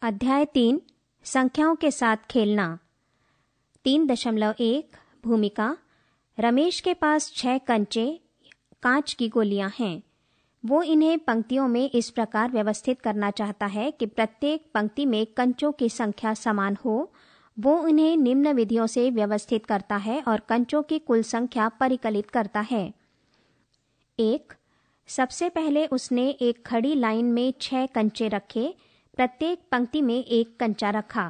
अध्याय 3 संख्याओं के साथ खेलना। 3.1 भूमिका। रमेश के पास 6 कंचे कांच की गोलियां हैं। वो इन्हें पंक्तियों में इस प्रकार व्यवस्थित करना चाहता है कि प्रत्येक पंक्ति में कंचों की संख्या समान हो। वो इन्हें निम्न विधियों से व्यवस्थित करता है और कंचों की कुल संख्या परिकलित करता है। 1. सबसे पहले उसने एक खड़ी लाइन में 6 कंचे रखे। प्रत्येक पंक्ति में एक कंचा रखा।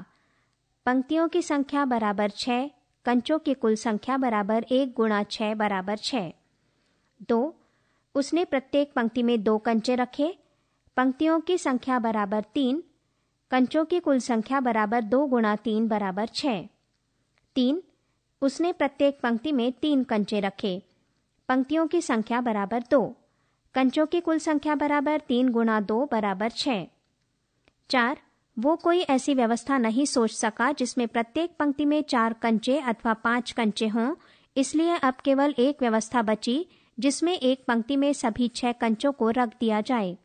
पंक्तियों की संख्या बराबर 6, कंचों की कुल संख्या बराबर 1 गुणा 6 बराबर 6। 2. उसने प्रत्येक पंक्ति में 2 कंचे रखे। पंक्तियों की संख्या बराबर 3, कंचों की कुल संख्या बराबर 2 गुणा 3 बराबर 6। 3. उसने प्रत्येक पंक्ति में 3 कंचे रखे। पंक्तियों की संख्या बराबर 2, कंचों की कुल संख्या बराबर 3 गुणा 2 बराबर 6। 4. वो कोई ऐसी व्यवस्था नहीं सोच सका जिसमें प्रत्येक पंक्ति में 4 कंचे अथवा 5 कंचे हों, इसलिए अब केवल एक व्यवस्था बची जिसमें एक पंक्ति में सभी 6 कंचों को रख दिया जाए।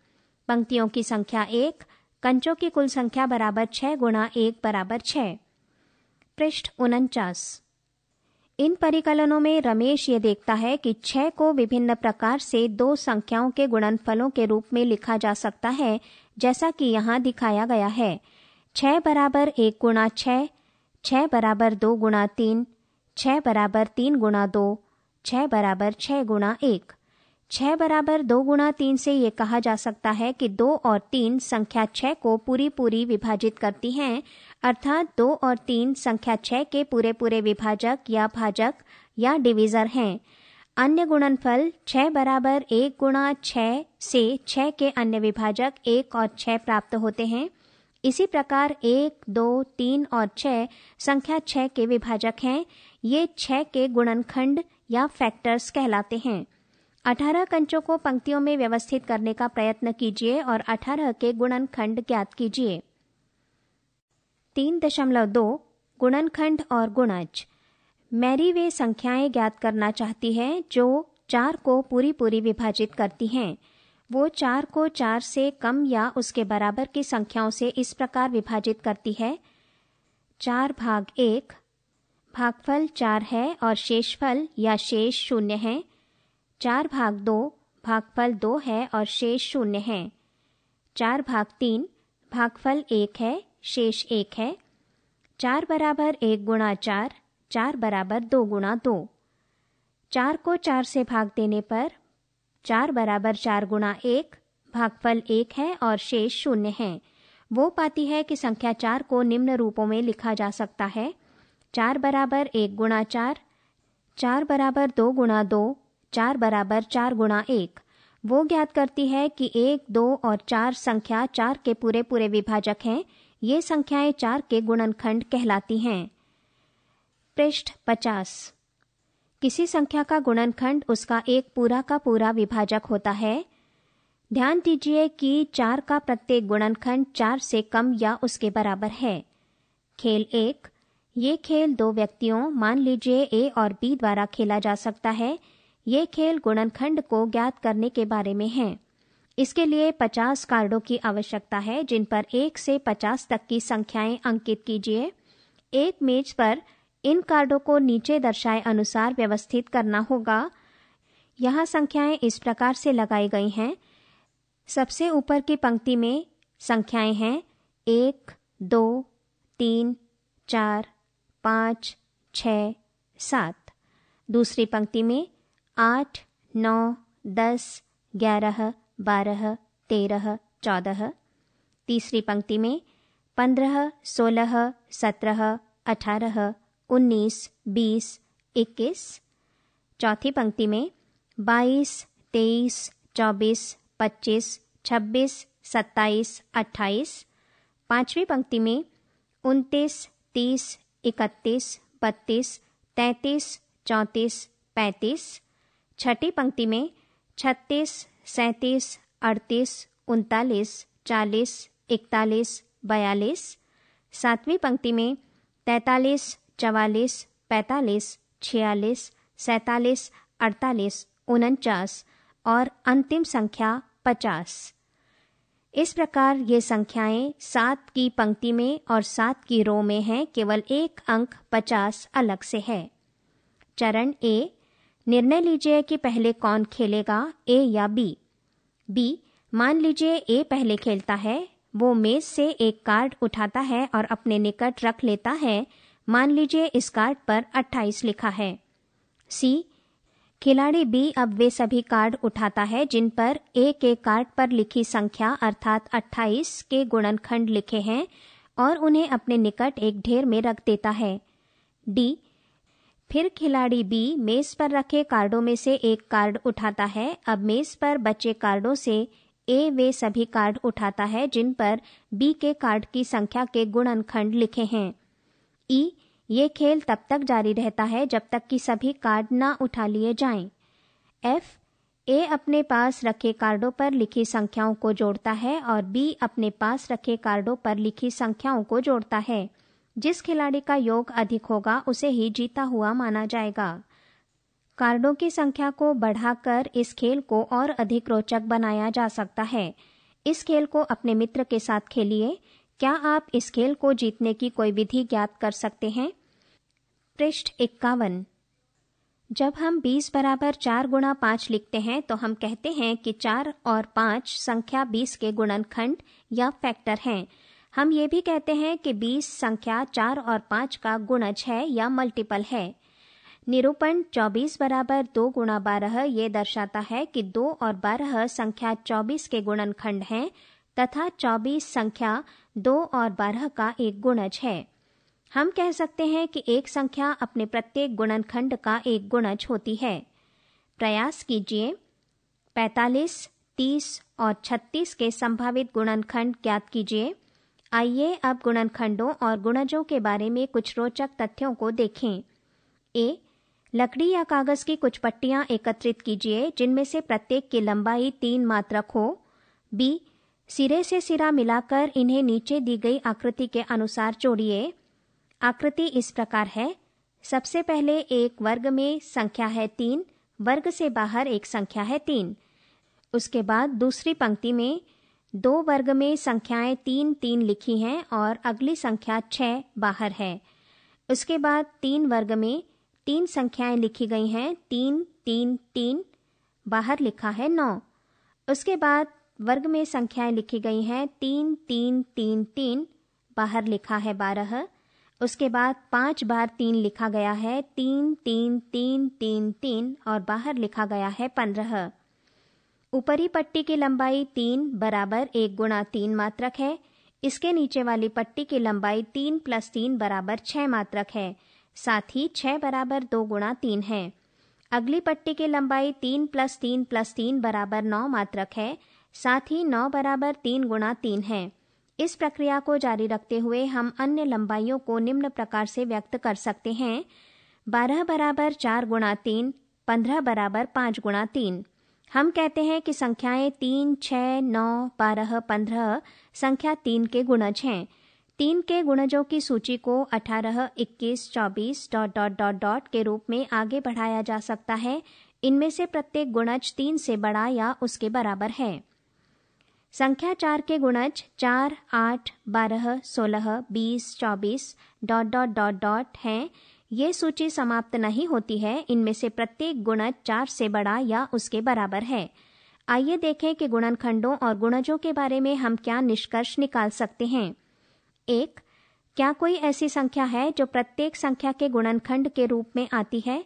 पंक्तियों की संख्या 1, कंचों की कुल संख्या बराबर 6 गुणा 1 बराबर 6। पृष्ठ 49। इन परिकलनों में रमेश ये देखता है कि 6 को विभिन्न प्रकार से 2 संख्याओं के गुणनफलों के रूप में लिखा जा सकता है, जैसा कि यहाँ दिखाया गया है। 6 बराबर 1 गुणा 6, 6 बराबर 2 गुणा 3, 6 बराबर 3 गुणा 2, 6 बराबर 6 गुणा 1। 6 बराबर 2 गुणा 3 से ये कहा जा सकता है कि 2 और 3 संख्या 6 को पूरी विभाजित करती हैं, अर्थात 2 और 3 संख्या 6 के पूरे विभाजक या भाजक या डिवीज़र हैं। अन्य गुणनफल 6 बराबर 1 गुणा 6 से 6 के अन्य विभाजक 1 और 6 प्राप्त होते हैं। इसी प्रकार 1, 2, 3 और 6 संख्या 6 के विभाजक हैं। ये 6 के गुणनखंड या फैक्टर्स कहलाते हैं। 18 कंचों को पंक्तियों में व्यवस्थित करने का प्रयत्न कीजिए और 18 के गुणनखंड ज्ञात कीजिए। 3.2 गुणनखंड और गुणज। मैरी वे संख्याएं ज्ञात करना चाहती है जो 4 को पूरी विभाजित करती हैं। वो 4 को 4 से कम या उसके बराबर की संख्याओं से इस प्रकार विभाजित करती है। 4 भाग 1, भागफल 4 है और शेषफल या शेष 0 है। 4 भाग 2, भागफल 2 है और शेष 0 है। 4 भाग 3, भागफल 1 है, शेष 1 है। 4 बराबर 1 गुणा 4, 4 बराबर 2 गुणा 2। 4 को 4 से भाग देने पर 4 बराबर 4 गुणा 1, भागफल 1 है और शेष 0 है। वो पाती है कि संख्या 4 को निम्न रूपों में लिखा जा सकता है। 4 बराबर 1 गुणा 4, 4 बराबर 2 गुणा 2, 4 बराबर 4 गुणा 1। वो ज्ञात करती है कि 1, 2 और 4 संख्या 4 के पूरे विभाजक हैं। ये संख्याएं 4 के गुणनखंड कहलाती हैं। पृष्ठ 50। किसी संख्या का गुणनखंड उसका एक का पूरा विभाजक होता है। ध्यान दीजिए कि 4 का प्रत्येक गुणनखंड 4 से कम या उसके बराबर है। खेल 1। ये खेल 2 व्यक्तियों, मान लीजिए A और B द्वारा खेला जा सकता है। ये खेल गुणनखंड को ज्ञात करने के बारे में है। इसके लिए 50 कार्डों की आवश्यकता है, जिन पर 1 से 50 तक की संख्याएं अंकित कीजिए। एक मेज पर इन कार्डों को नीचे दर्शाए अनुसार व्यवस्थित करना होगा। यहाँ संख्याएं इस प्रकार से लगाई गई हैं। सबसे ऊपर की पंक्ति में संख्याएं हैं 1, 2, 3, 4, 5, 6, 7। दूसरी पंक्ति में 8, 9, 10, 11, 12, 13, 14। तीसरी पंक्ति में 15, 16, 17, 18, 19, 20, 21। चौथी पंक्ति में 22, 23, 24, 25, 26, 27, 28। पांचवी पंक्ति में 29, 30, 31, 32, 33, 34, 35। छठी पंक्ति में 36, 37, 38, 39, 40, 41, 42। सातवीं पंक्ति में 43, 44, 45, 46, 47, 48, 49 और अंतिम संख्या 50। इस प्रकार ये संख्याएं 7 की पंक्ति में और 7 की रो में हैं, केवल एक अंक 50 अलग से है। चरण ए, निर्णय लीजिए कि पहले कौन खेलेगा, ए या बी। बी, मान लीजिए ए पहले खेलता है। वो मेज से एक कार्ड उठाता है और अपने निकट रख लेता है। मान लीजिए इस कार्ड पर 28 लिखा है। सी, खिलाड़ी बी अब वे सभी कार्ड उठाता है जिन पर ए के कार्ड पर लिखी संख्या अर्थात 28 के गुणनखंड लिखे हैं और उन्हें अपने निकट एक ढेर में रख देता है। डी, फिर खिलाड़ी बी मेज पर रखे कार्डों में से एक कार्ड उठाता है। अब मेज पर बचे कार्डों से ए वे सभी कार्ड उठाता है जिन पर बी के कार्ड की संख्या के गुणनखंड लिखे हैं। ई, ये खेल तब तक जारी रहता है जब तक कि सभी कार्ड ना उठा लिए जाएं। एफ, ए अपने पास रखे कार्डों पर लिखी संख्याओं को जोड़ता है और बी अपने पास रखे कार्डों पर लिखी संख्याओं को जोड़ता है। जिस खिलाड़ी का योग अधिक होगा उसे ही जीता हुआ माना जाएगा। कार्डों की संख्या को बढ़ाकर इस खेल को और अधिक रोचक बनाया जा सकता है। इस खेल को अपने मित्र के साथ खेलिए। क्या आप इस खेल को जीतने की कोई विधि ज्ञात कर सकते हैं? पृष्ठ 51। जब हम 20 बराबर 4 गुणा 5 लिखते हैं तो हम कहते हैं कि 4 और 5 संख्या 20 के गुणनखंड या फैक्टर हैं। हम ये भी कहते हैं कि 20 संख्या 4 और 5 का गुणज है या मल्टीपल है। निरूपण 24 बराबर 2 गुणा 12 ये दर्शाता है कि 2 और 12 संख्या 24 के गुणनखंड हैं तथा 24 संख्या 2 और 12 का एक गुणज है। हम कह सकते हैं कि एक संख्या अपने प्रत्येक गुणनखंड का एक गुणज होती है। प्रयास कीजिए। 45, 30 और 36 के संभावित गुणनखंड ज्ञात कीजिए। आइए अब गुणनखंडों और गुणजों के बारे में कुछ रोचक तथ्यों को देखें। ए, लकड़ी या कागज की कुछ पट्टियां एकत्रित कीजिए जिनमें से प्रत्येक की लंबाई 3 मात्रक हो। बी, सिरे से सिरा मिलाकर इन्हें नीचे दी गई आकृति के अनुसार जोड़िए। आकृति इस प्रकार है। सबसे पहले एक वर्ग में संख्या है 3, वर्ग से बाहर एक संख्या है 3। उसके बाद दूसरी पंक्ति में 2 वर्ग में संख्याएं 3 3 लिखी हैं और अगली संख्या 6 बाहर है। उसके बाद 3 वर्ग में 3 संख्याएं लिखी गई हैं, 3 3 3, बाहर लिखा है 9। उसके बाद वर्ग में संख्याएं लिखी गई हैं 3 3 3 3, बाहर लिखा है 12। उसके बाद 5 बार 3 लिखा गया है, 3 3 3 3 3 और बाहर लिखा गया है 15। ऊपरी पट्टी की लंबाई 3 बराबर 1 गुणा 3 मात्रक है। इसके नीचे वाली पट्टी की लंबाई 3 + 3 बराबर 6 मात्रक है। साथ ही 6 बराबर 2 गुणा 3 है। अगली पट्टी की लंबाई 3 + 3 + 3 बराबर 9 मात्रक है। साथ ही 9 बराबर 3 गुणा 3 है। इस प्रक्रिया को जारी रखते हुए हम अन्य लंबाइयों को निम्न प्रकार से व्यक्त कर सकते हैं। 12 बराबर 4 गुणा 3, 15 बराबर 5 गुणा 3। हम कहते हैं कि संख्याएं 3, 6, 9, 12, 15 संख्या 3 के गुणज हैं। 3 के गुणजों की सूची को 18, 21, 24 ... के रूप में आगे बढ़ाया जा सकता है। इनमें से प्रत्येक गुणज 3 से बड़ा या उसके बराबर है। संख्या 4 के गुणज 4, 8, 12, 16, 20, 24 ... हैं। ये सूची समाप्त नहीं होती है। इनमें से प्रत्येक गुणज 4 से बड़ा या उसके बराबर है। आइए देखें कि गुणनखंडों और गुणजों के बारे में हम क्या निष्कर्ष निकाल सकते हैं। 1. क्या कोई ऐसी संख्या है जो प्रत्येक संख्या के गुणनखंड के रूप में आती है?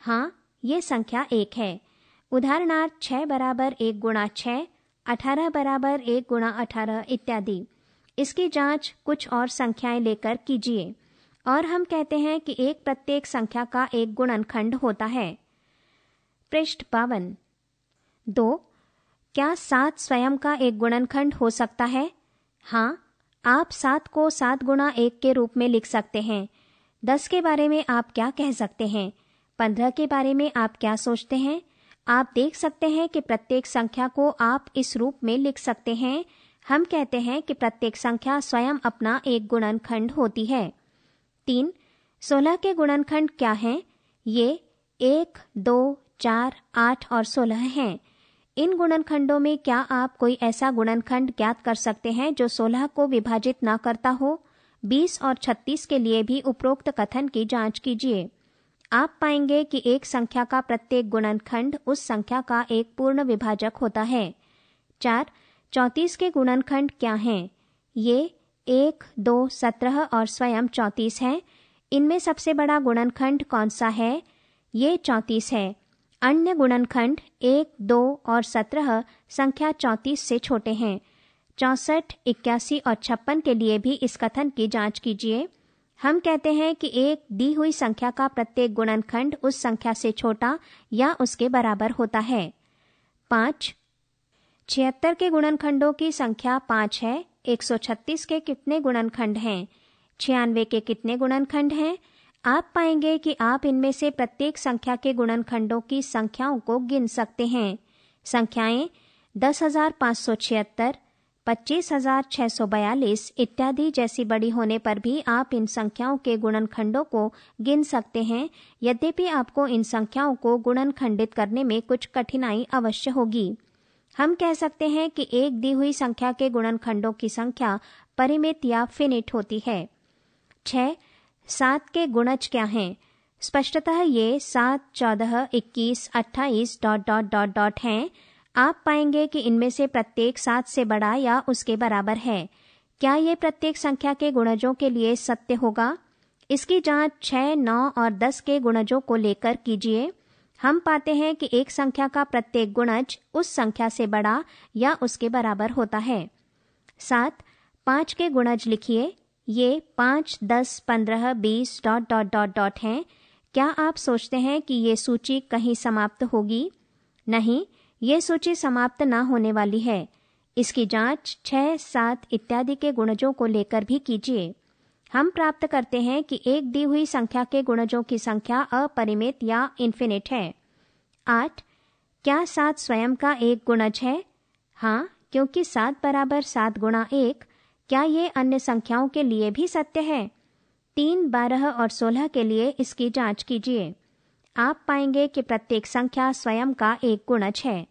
हाँ, ये संख्या 1 है। उदाहरणार्थ 6 बराबर 1 गुणा 6, 18 बराबर 1 गुणा 18 इत्यादि। इसकी जांच कुछ और संख्याएं लेकर कीजिए और हम कहते हैं कि एक प्रत्येक संख्या का एक गुणनखंड होता है। पृष्ठ 52। 2. क्या 7 स्वयं का एक गुणनखंड हो सकता है? हाँ, आप 7 को 7 गुणा 1 के रूप में लिख सकते हैं। 10 के बारे में आप क्या कह सकते हैं? 15 के बारे में आप क्या सोचते हैं? आप देख सकते हैं कि प्रत्येक संख्या को आप इस रूप में लिख सकते हैं। हम कहते हैं कि प्रत्येक संख्या स्वयं अपना एक गुणनखंड होती है। 3. 16 के गुणनखंड क्या हैं? ये 1, 2, 4, 8 और 16 हैं। इन गुणनखंडों में क्या आप कोई ऐसा गुणनखंड ज्ञात कर सकते हैं जो 16 को विभाजित ना करता हो? 20 और 36 के लिए भी उपरोक्त कथन की जांच कीजिए। आप पाएंगे कि एक संख्या का प्रत्येक गुणनखंड उस संख्या का एक पूर्ण विभाजक होता है। 4. 34 के गुणनखंड क्या हैं? ये 1, 2, 17 और स्वयं 34 हैं। इनमें सबसे बड़ा गुणनखंड कौन सा है? ये 34 है। अन्य गुणनखंड 1, 2 और 17 संख्या 34 से छोटे हैं। 64, 81 और 56 के लिए भी इस कथन की जांच कीजिए। हम कहते हैं कि एक दी हुई संख्या का प्रत्येक गुणनखंड उस संख्या से छोटा या उसके बराबर होता है। 5. 76 के गुणनखंडों की संख्या 5 है। 136 के कितने गुणनखंड हैं? 96 के कितने गुणनखंड हैं? आप पाएंगे कि आप इनमें से प्रत्येक संख्या के गुणनखंडों की संख्याओं को गिन सकते हैं। संख्याएं 10,576, 25,642 इत्यादि जैसी बड़ी होने पर भी आप इन संख्याओं के गुणनखंडों को गिन सकते हैं। यद्यपि आपको इन संख्याओं को गुणनखंडित करने में कुछ कठिनाई अवश्य होगी। हम कह सकते हैं कि एक दी हुई संख्या के गुणनखंडों की संख्या परिमित या फिनिट होती है। 6. 7 के गुणज क्या हैं? स्पष्टतः ये 7, 14, 21, 28 ... हैं। आप पाएंगे कि इनमें से प्रत्येक 7 से बड़ा या उसके बराबर है। क्या ये प्रत्येक संख्या के गुणजों के लिए सत्य होगा? इसकी जांच 6, 9 और 10 के गुणजों को लेकर कीजिए। हम पाते हैं कि एक संख्या का प्रत्येक गुणज उस संख्या से बड़ा या उसके बराबर होता है। 7. 5 के गुणज लिखिए। ये 5, 10, 15, 20 ... हैं। क्या आप सोचते हैं कि ये सूची कहीं समाप्त होगी? नहीं, ये सूची समाप्त ना होने वाली है। इसकी जांच 6, 7 इत्यादि के गुणजों को लेकर भी कीजिए। हम प्राप्त करते हैं कि एक दी हुई संख्या के गुणजों की संख्या अपरिमित या इन्फिनिट है। 8. क्या 7 स्वयं का एक गुणज है? हाँ, क्योंकि 7 बराबर 7 गुणा 1। क्या ये अन्य संख्याओं के लिए भी सत्य है? 3, 12 और 16 के लिए इसकी जांच कीजिए। आप पाएंगे कि प्रत्येक संख्या स्वयं का एक गुणज है।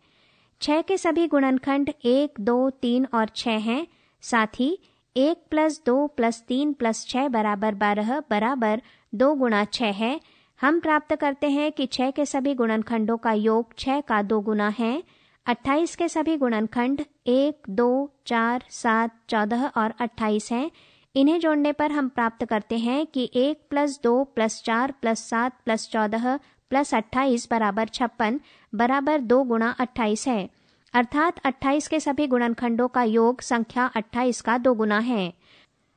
6 के सभी गुणनखंड 1, 2, 3 और 6 हैं। साथ ही 1 + 2 + 3 + 6 = 12 बराबर 2 गुणा 6 है। हम प्राप्त करते हैं कि 6 के सभी गुणनखंडों का योग 6 का 2 गुना है। 28 के सभी गुणनखंड 1, 2, 4, 7, 14 और 28 हैं। इन्हें जोड़ने पर हम प्राप्त करते हैं कि 1 + 2 + 4 + 7 + 14 + 28 = 56 बराबर 2 गुणा 28 है। अर्थात 28 के सभी गुणनखंडों का योग संख्या 28 का 2 गुना है।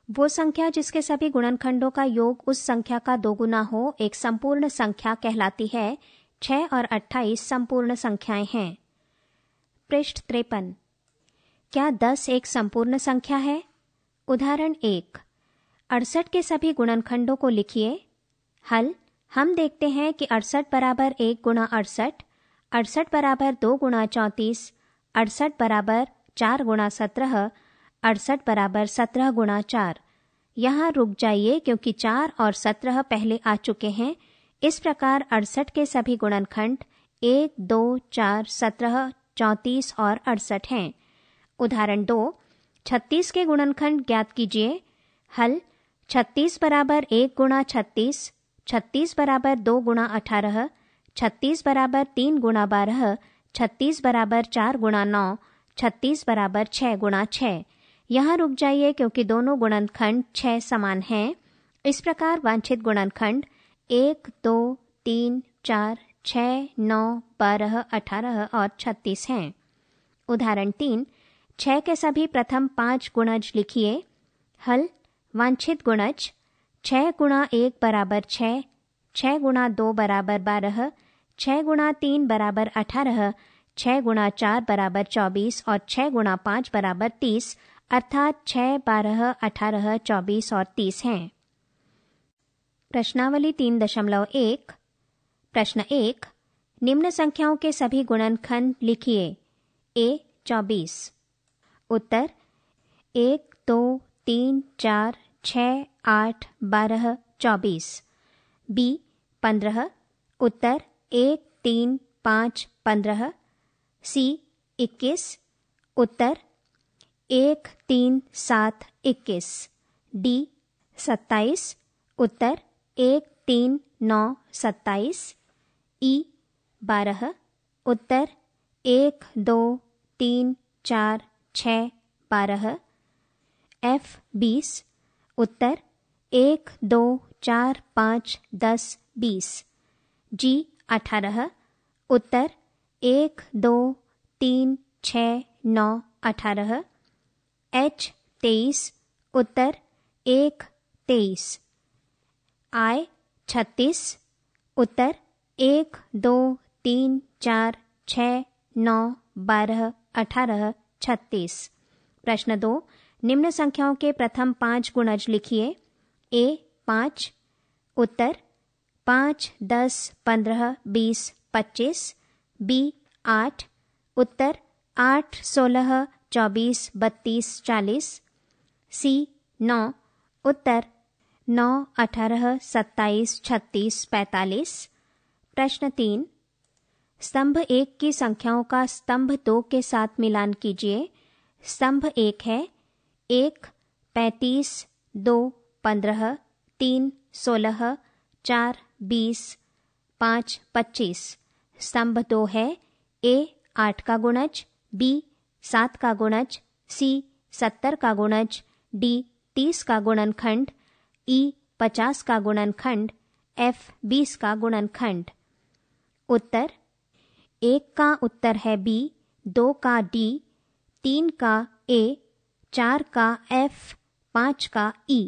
वो संख्या जिसके सभी गुणनखंडों का योग उस संख्या का 2 गुना हो एक संपूर्ण संख्या कहलाती है। 6 और 28 संपूर्ण संख्याएं हैं। पृष्ठ 53. क्या 10 एक संपूर्ण संख्या है? उदाहरण 1. 68 के सभी गुणनखंडों को लिखिए। हल. हम देखते हैं कि 68 बराबर 1 गुणा 68, 68 बराबर 2 गुणा 34, 68 बराबर 4 गुणा 17, 68 बराबर 17 गुणा 4। यहाँ रुक जाइए क्योंकि 4 और 17 पहले आ चुके हैं। इस प्रकार 68 के सभी गुणनखंड 1, 2, 4, 17, 34 और 68 हैं। उदाहरण 2. 36 के गुणनखंड ज्ञात कीजिए। हल. 36 बराबर 1 गुणा 36, 36 बराबर 2 गुणा 18, 36 बराबर 3 गुणा 12, 36 बराबर 4 गुणा 9, 36 बराबर 6 गुणा 6। यहाँ रुक जाइए क्योंकि दोनों गुणनखंड 6 समान हैं। इस प्रकार वांछित गुणनखंड 1, 2, 3, 4, 6, 9, 12, 18 और 36 हैं। उदाहरण 3. 6 के सभी प्रथम 5 गुणज लिखिए। हल. वांछित गुणज 6 गुणा 1 बराबर 6, 6 गुणा 2 बराबर 12, 6 गुणा 3 बराबर 18, 6 गुणा 4 बराबर 24 और 6 गुणा 5 बराबर 30, अर्थात 6, 12, 18, 24 और 30 हैं। प्रश्नावली 3.1. प्रश्न 1. निम्न संख्याओं के सभी गुणनखंड लिखिए। A. 24. उत्तर 1, 2, 3, 4, 6, 8, 12, 24. B. 15. उत्तर 1, 3, 5, 15. C. 21। उत्तर 1, 3, 7, 21। डी 27। उत्तर 1, 3, 9, 27। ई 12। उत्तर 1, 2, 3, 4, 6, 12। एफ 20। उत्तर 1, 2, 4, 5, 10, 20। जी 18। उत्तर 1, 2, 3, 6, 9, 18। एच 23। उत्तर 1, 23। आई 36। उत्तर 1, 2, 3, 4, 6, 9, 12, 18, 36। प्रश्न 2, निम्न संख्याओं के प्रथम 5 गुणज लिखिए। ए 5। उत्तर 5, 10, 15, 20, 25। बी 8। उत्तर 8, 16, 24, 32, 40। सी 9। उत्तर 9, 18, 27, 36, 45। प्रश्न 3, स्तंभ 1 की संख्याओं का स्तंभ 2 के साथ मिलान कीजिए। स्तंभ 1 है 1, 35, 2, 15, 3, 16, 4, 20, 5, 25। स्तंभ 2 है ए 8 का गुणज, बी 7 का गुणज, सी 70 का गुणज, डी 30 का गुणनखंड, ई 50 का गुणनखंड, एफ 20 का गुणनखंड। उत्तर 1 का उत्तर है बी, 2 का डी, 3 का ए, 4 का एफ, 5 का ई।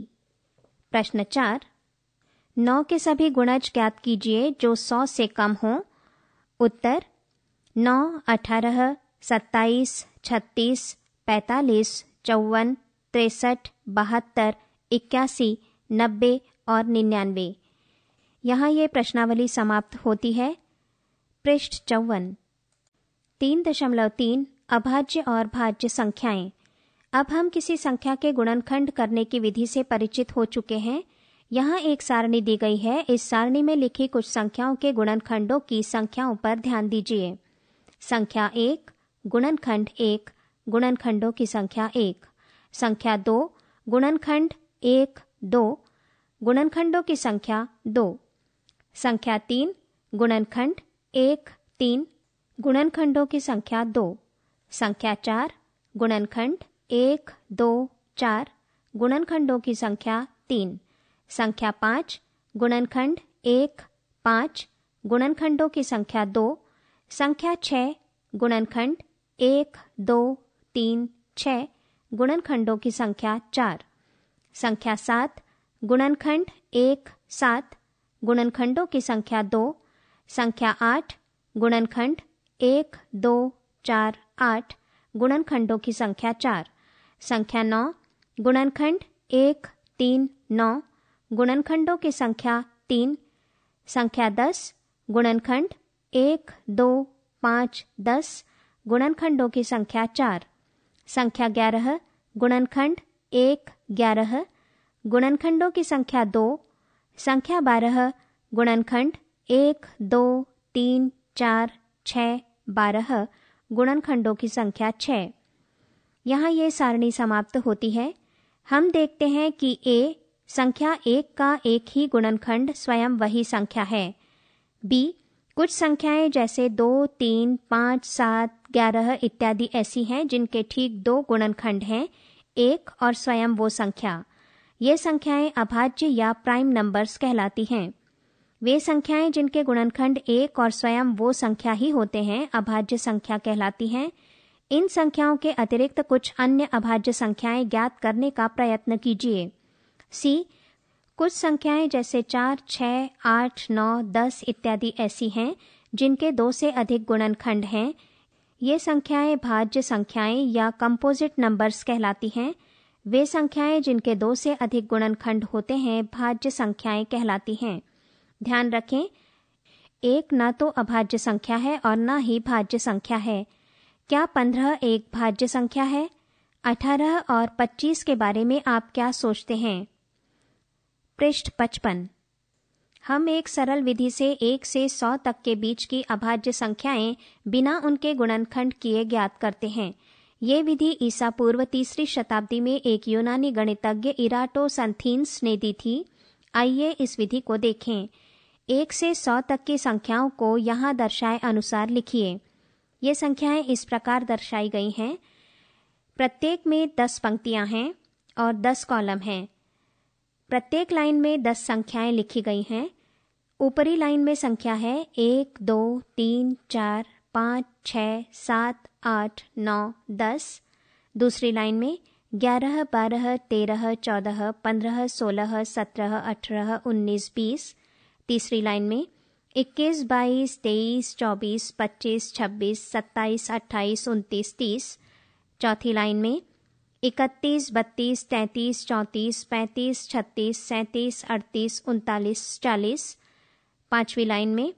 प्रश्न 4, 9 के सभी गुणज ज्ञात कीजिए जो 100 से कम हो। उत्तर 9, 18, 27, 36, 45, 54, 63, 72, 81, 90 और 99। यहाँ ये प्रश्नावली समाप्त होती है। पृष्ठ 54। 3.3 अभाज्य और भाज्य संख्याएं। अब हम किसी संख्या के गुणनखंड करने की विधि से परिचित हो चुके हैं। यहाँ एक सारणी दी गई है। इस सारणी में लिखी कुछ संख्याओं के गुणनखंडों की संख्याओं पर ध्यान दीजिए। संख्या 1, गुणनखंड 1, गुणनखंडों की संख्या 1। संख्या 2, गुणनखंड 1, 2, गुणनखंडों की संख्या 2। संख्या 3, गुणनखंड 1, 3, गुणनखंडों की संख्या 2। संख्या 4, गुणनखंड 1, 2, 4, गुणनखंडों की संख्या 3। संख्या 5, गुणनखंड 1, 5, गुणनखंडों की संख्या 2। संख्या 6, गुणनखंड 1, 2, 3, 6, गुणनखंडों की संख्या 4। संख्या 7, गुणनखंड 1, 7, गुणनखंडों की संख्या 2। संख्या 8, गुणनखंड 1, 2, 4, 8, गुणनखंडों की संख्या 4। संख्या 9, गुणनखंड 1, 3, 9, गुणनखंडों की संख्या 3। संख्या 10, गुणनखंड 1, 2, 5, 10, गुणनखंडों की संख्या 4। संख्या 11, गुणनखंड 1, 11, गुणनखंडों की संख्या 2। संख्या 12, गुणनखंड 1, 2, 3, 4, 6, 12, गुणनखंडों की संख्या 6। यहाँ ये सारणी समाप्त होती है। हम देखते हैं कि ए संख्या 1 का एक ही गुणनखंड स्वयं वही संख्या है। बी कुछ संख्याएं जैसे 2, 3, 5, 7, 11 इत्यादि ऐसी हैं जिनके ठीक 2 गुणनखंड हैं, 1 और स्वयं वो संख्या। ये संख्याएं अभाज्य या प्राइम नंबर्स कहलाती हैं। वे संख्याएं जिनके गुणनखंड 1 और स्वयं वो संख्या ही होते हैं अभाज्य संख्या कहलाती हैं। इन संख्याओं के अतिरिक्त कुछ अन्य अभाज्य संख्याएं ज्ञात करने का प्रयत्न कीजिए। सी कुछ संख्याएं जैसे 4, 6, 8, 9, 10 इत्यादि ऐसी हैं जिनके 2 से अधिक गुणनखंड हैं। ये संख्याएं भाज्य संख्याएं या कंपोजिट नंबर्स कहलाती हैं। वे संख्याएं जिनके 2 से अधिक गुणनखंड होते हैं भाज्य संख्याएं कहलाती हैं। ध्यान रखें, 1 न तो अभाज्य संख्या है और न ही भाज्य संख्या है। क्या 15 एक भाज्य संख्या है? 18 और 25 के बारे में आप क्या सोचते हैं? पृष्ठ 55। हम एक सरल विधि से 1 से 100 तक के बीच की अभाज्य संख्याएं बिना उनके गुणनखंड किए ज्ञात करते हैं। ये विधि ईसा पूर्व 3री शताब्दी में एक यूनानी गणितज्ञ इराटोसंथीन्स ने दी थी। आइए इस विधि को देखें। 1 से 100 तक की संख्याओं को यहाँ दर्शाए अनुसार लिखिए। ये संख्याएं इस प्रकार दर्शाई गई हैं। प्रत्येक में 10 पंक्तियां हैं और 10 कॉलम हैं। प्रत्येक लाइन में 10 संख्याएं लिखी गई हैं। ऊपरी लाइन में संख्या है 1, 2, 3, 4, 5, 6, 7, 8, 9, 10। दूसरी लाइन में 11, 12, 13, 14, 15, 16, 17, 18, 19, 20। तीसरी लाइन में 21, 22, 23, 24, 25, 26, 27, 28, 29, 30। चौथी लाइन में 31, 32, 33, 34, 35, 36, 37, 38, 39, 40। पांचवी लाइन में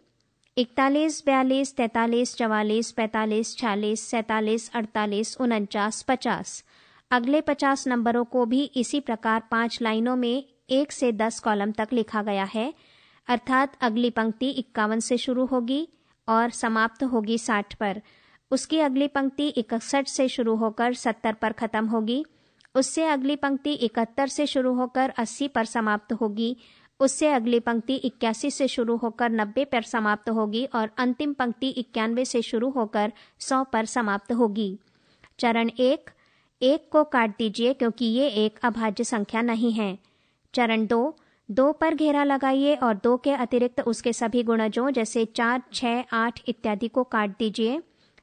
41, 42, 43, 44, 45, 46, 47, 48, 49, 50। अगले 50 नंबरों को भी इसी प्रकार 5 लाइनों में 1 से 10 कॉलम तक लिखा गया है, अर्थात अगली पंक्ति 51 से शुरू होगी और समाप्त होगी 60 पर। उसकी अगली पंक्ति 61 से शुरू होकर 70 पर खत्म होगी। उससे अगली पंक्ति 71 से शुरू होकर 80 पर समाप्त होगी। उससे अगली पंक्ति 81 से शुरू होकर 90 पर समाप्त होगी और अंतिम पंक्ति 91 से शुरू होकर 100 पर समाप्त होगी। चरण 1, 1 को काट दीजिए क्योंकि ये एक अभाज्य संख्या नहीं है। चरण 2, 2 पर घेरा लगाइए और 2 के अतिरिक्त उसके सभी गुणजों जैसे 4, 6, 8 इत्यादि को काट दीजिए।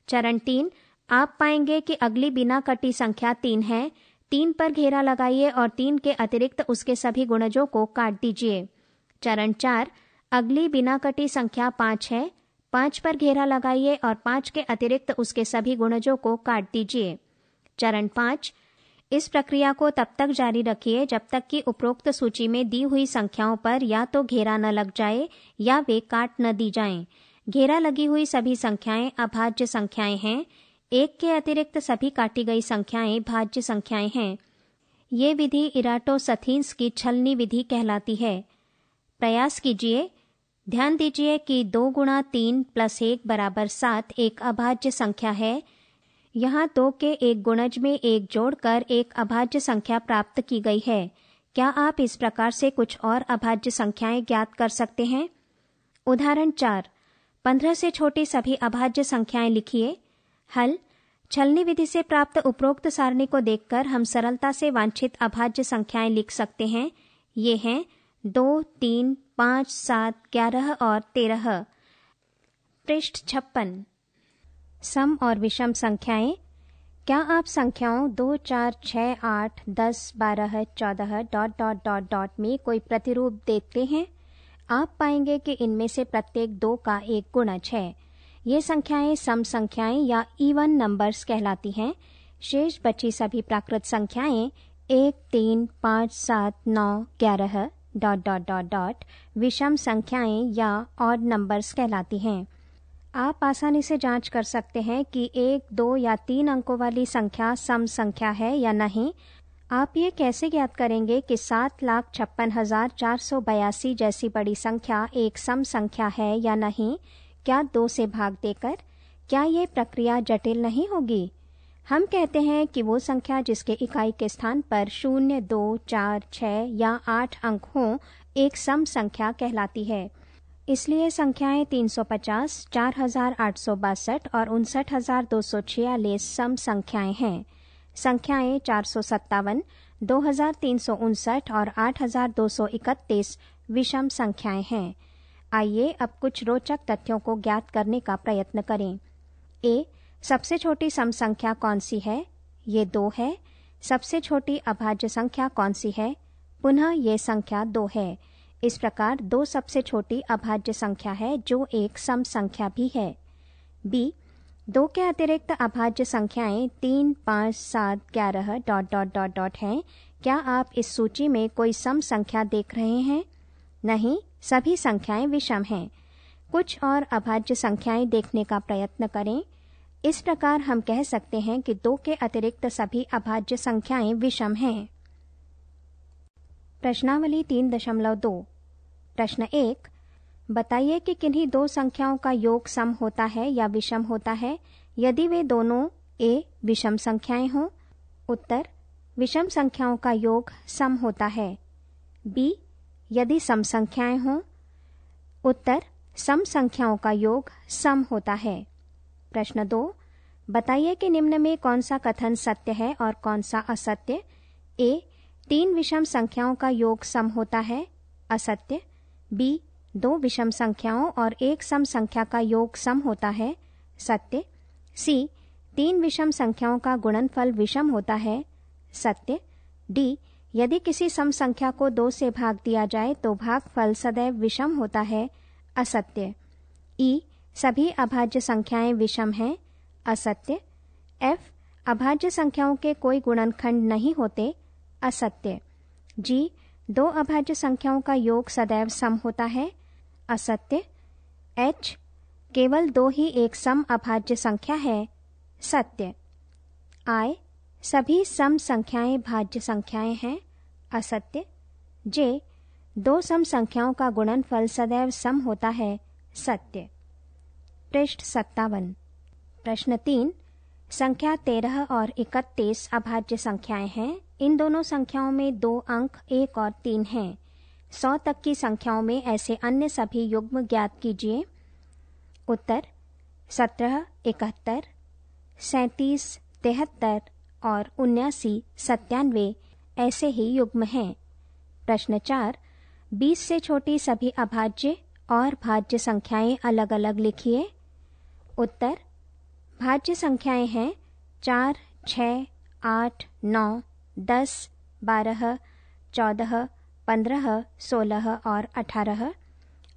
चरण 3, आप पाएंगे कि अगली बिना कटी संख्या 3 है। 3 पर घेरा लगाइए और 3 के अतिरिक्त उसके सभी गुणजों को काट दीजिए। चरण 4, अगली बिना कटी संख्या 5 है। 5 पर घेरा लगाइए और 5 के अतिरिक्त उसके सभी गुणजों को काट दीजिए। चरण 5, इस प्रक्रिया को तब तक जारी रखिए जब तक कि उपरोक्त सूची में दी हुई संख्याओं पर या तो घेरा न लग जाए या वे काट न दी जाएं। घेरा लगी हुई सभी संख्याएं अभाज्य संख्याएं हैं। 1 के अतिरिक्त सभी काटी गई संख्याएं भाज्य संख्याएं हैं। ये विधि इराटोसथीन्स की छलनी विधि कहलाती है। प्रयास कीजिए। ध्यान दीजिए कि 2 गुणा 3 + 1 = 7 एक अभाज्य संख्या है। यहाँ 2 के एक गुणज में 1 जोड़कर एक अभाज्य संख्या प्राप्त की गई है। क्या आप इस प्रकार से कुछ और अभाज्य संख्याएं ज्ञात कर सकते हैं? उदाहरण 4, 15 से छोटी सभी अभाज्य संख्याएं लिखिए। हल: छलनी विधि से प्राप्त उपरोक्त सारणी को देखकर हम सरलता से वांछित अभाज्य संख्याएं लिख सकते हैं। ये हैं 2, 3, 5, 7, 11 और 13। पृष्ठ 56। सम और विषम संख्याएं। क्या आप संख्याओं 2, 4, 6, 8, 10, 12, 14 ... में कोई प्रतिरूप देखते हैं? आप पाएंगे कि इनमें से प्रत्येक 2 का एक गुणज है। ये संख्याएं सम संख्याएं या इवन नंबर्स कहलाती हैं। शेष बची सभी प्राकृत संख्याएं 1, 3, 5, 7, 9, 11 ... विषम संख्याएं या ऑड नंबर्स कहलाती हैं। आप आसानी से जांच कर सकते हैं कि 1, 2 या 3 अंकों वाली संख्या सम संख्या है या नहीं। आप ये कैसे ज्ञात करेंगे कि 7,56,482 जैसी बड़ी संख्या एक सम संख्या है या नहीं? क्या 2 से भाग देकर? क्या ये प्रक्रिया जटिल नहीं होगी? हम कहते हैं कि वो संख्या जिसके इकाई के स्थान पर 0, 2, 4, 6 या 8 अंक हों एक सम संख्या कहलाती है। इसलिए संख्याएं 350, 4,862 और 59,246 सम संख्याएं हैं। संख्याएं 457, 2,359 और 8,231 विषम संख्याएं हैं। आइए अब कुछ रोचक तथ्यों को ज्ञात करने का प्रयत्न करें। ए, सबसे छोटी सम संख्या कौन सी है? ये 2 है। सबसे छोटी अभाज्य संख्या कौन सी है? पुनः ये संख्या 2 है। इस प्रकार 2 सबसे छोटी अभाज्य संख्या है जो एक सम संख्या भी है। बी, 2 के अतिरिक्त अभाज्य संख्याएं 3, 5, 7, 11 ... हैं। क्या आप इस सूची में कोई सम संख्या देख रहे हैं? नहीं, सभी संख्याएं विषम हैं। कुछ और अभाज्य संख्याएं देखने का प्रयत्न करें। इस प्रकार हम कह सकते हैं कि 2 के अतिरिक्त सभी अभाज्य संख्याएं विषम हैं। प्रश्नावली 3.2। प्रश्न 1, बताइए कि किन्हीं दो संख्याओं का योग सम होता है या विषम होता है यदि वे दोनों ए विषम संख्याएं हों। उत्तर, विषम संख्याओं का योग सम होता है। बी, यदि सम संख्याएं हों। उत्तर, सम संख्याओं का योग सम होता है। प्रश्न 2, बताइए कि निम्न में कौन सा कथन सत्य है और कौन सा असत्य। ए, 3 विषम संख्याओं का योग सम होता है, असत्य। बी, 2 विषम संख्याओं और 1 सम संख्या का योग सम होता है, सत्य। सी, 3 विषम संख्याओं का गुणनफल विषम होता है, सत्य। डी, यदि किसी सम संख्या को 2 से भाग दिया जाए तो भागफल सदैव विषम होता है, असत्य। ई, सभी अभाज्य संख्याएं विषम हैं, असत्य। एफ, अभाज्य संख्याओं के कोई गुणनखंड नहीं होते, असत्य। जी, 2 अभाज्य संख्याओं का योग सदैव सम होता है, असत्य। एच, केवल 2 ही एक सम अभाज्य संख्या है, सत्य। आई, सभी सम संख्याएं भाज्य संख्याएं हैं, असत्य। जे, 2 सम संख्याओं का गुणनफल सदैव सम होता है, सत्य। पृष्ठ 57। प्रश्न 3, संख्या 13 और 31 अभाज्य संख्याएं हैं। इन दोनों संख्याओं में 2 अंक 1 और 3 हैं। 100 तक की संख्याओं में ऐसे अन्य सभी युग्म ज्ञात कीजिए। उत्तर, 17, 71, 37, 73 और 79, 97 ऐसे ही युग्म हैं। प्रश्न 4, 20 से छोटी सभी अभाज्य और भाज्य संख्याएं अलग अलग लिखिए। उत्तर, भाज्य संख्याएं हैं 4, 6, 8, 9, 10, 12, 14, 15, 16 और 18।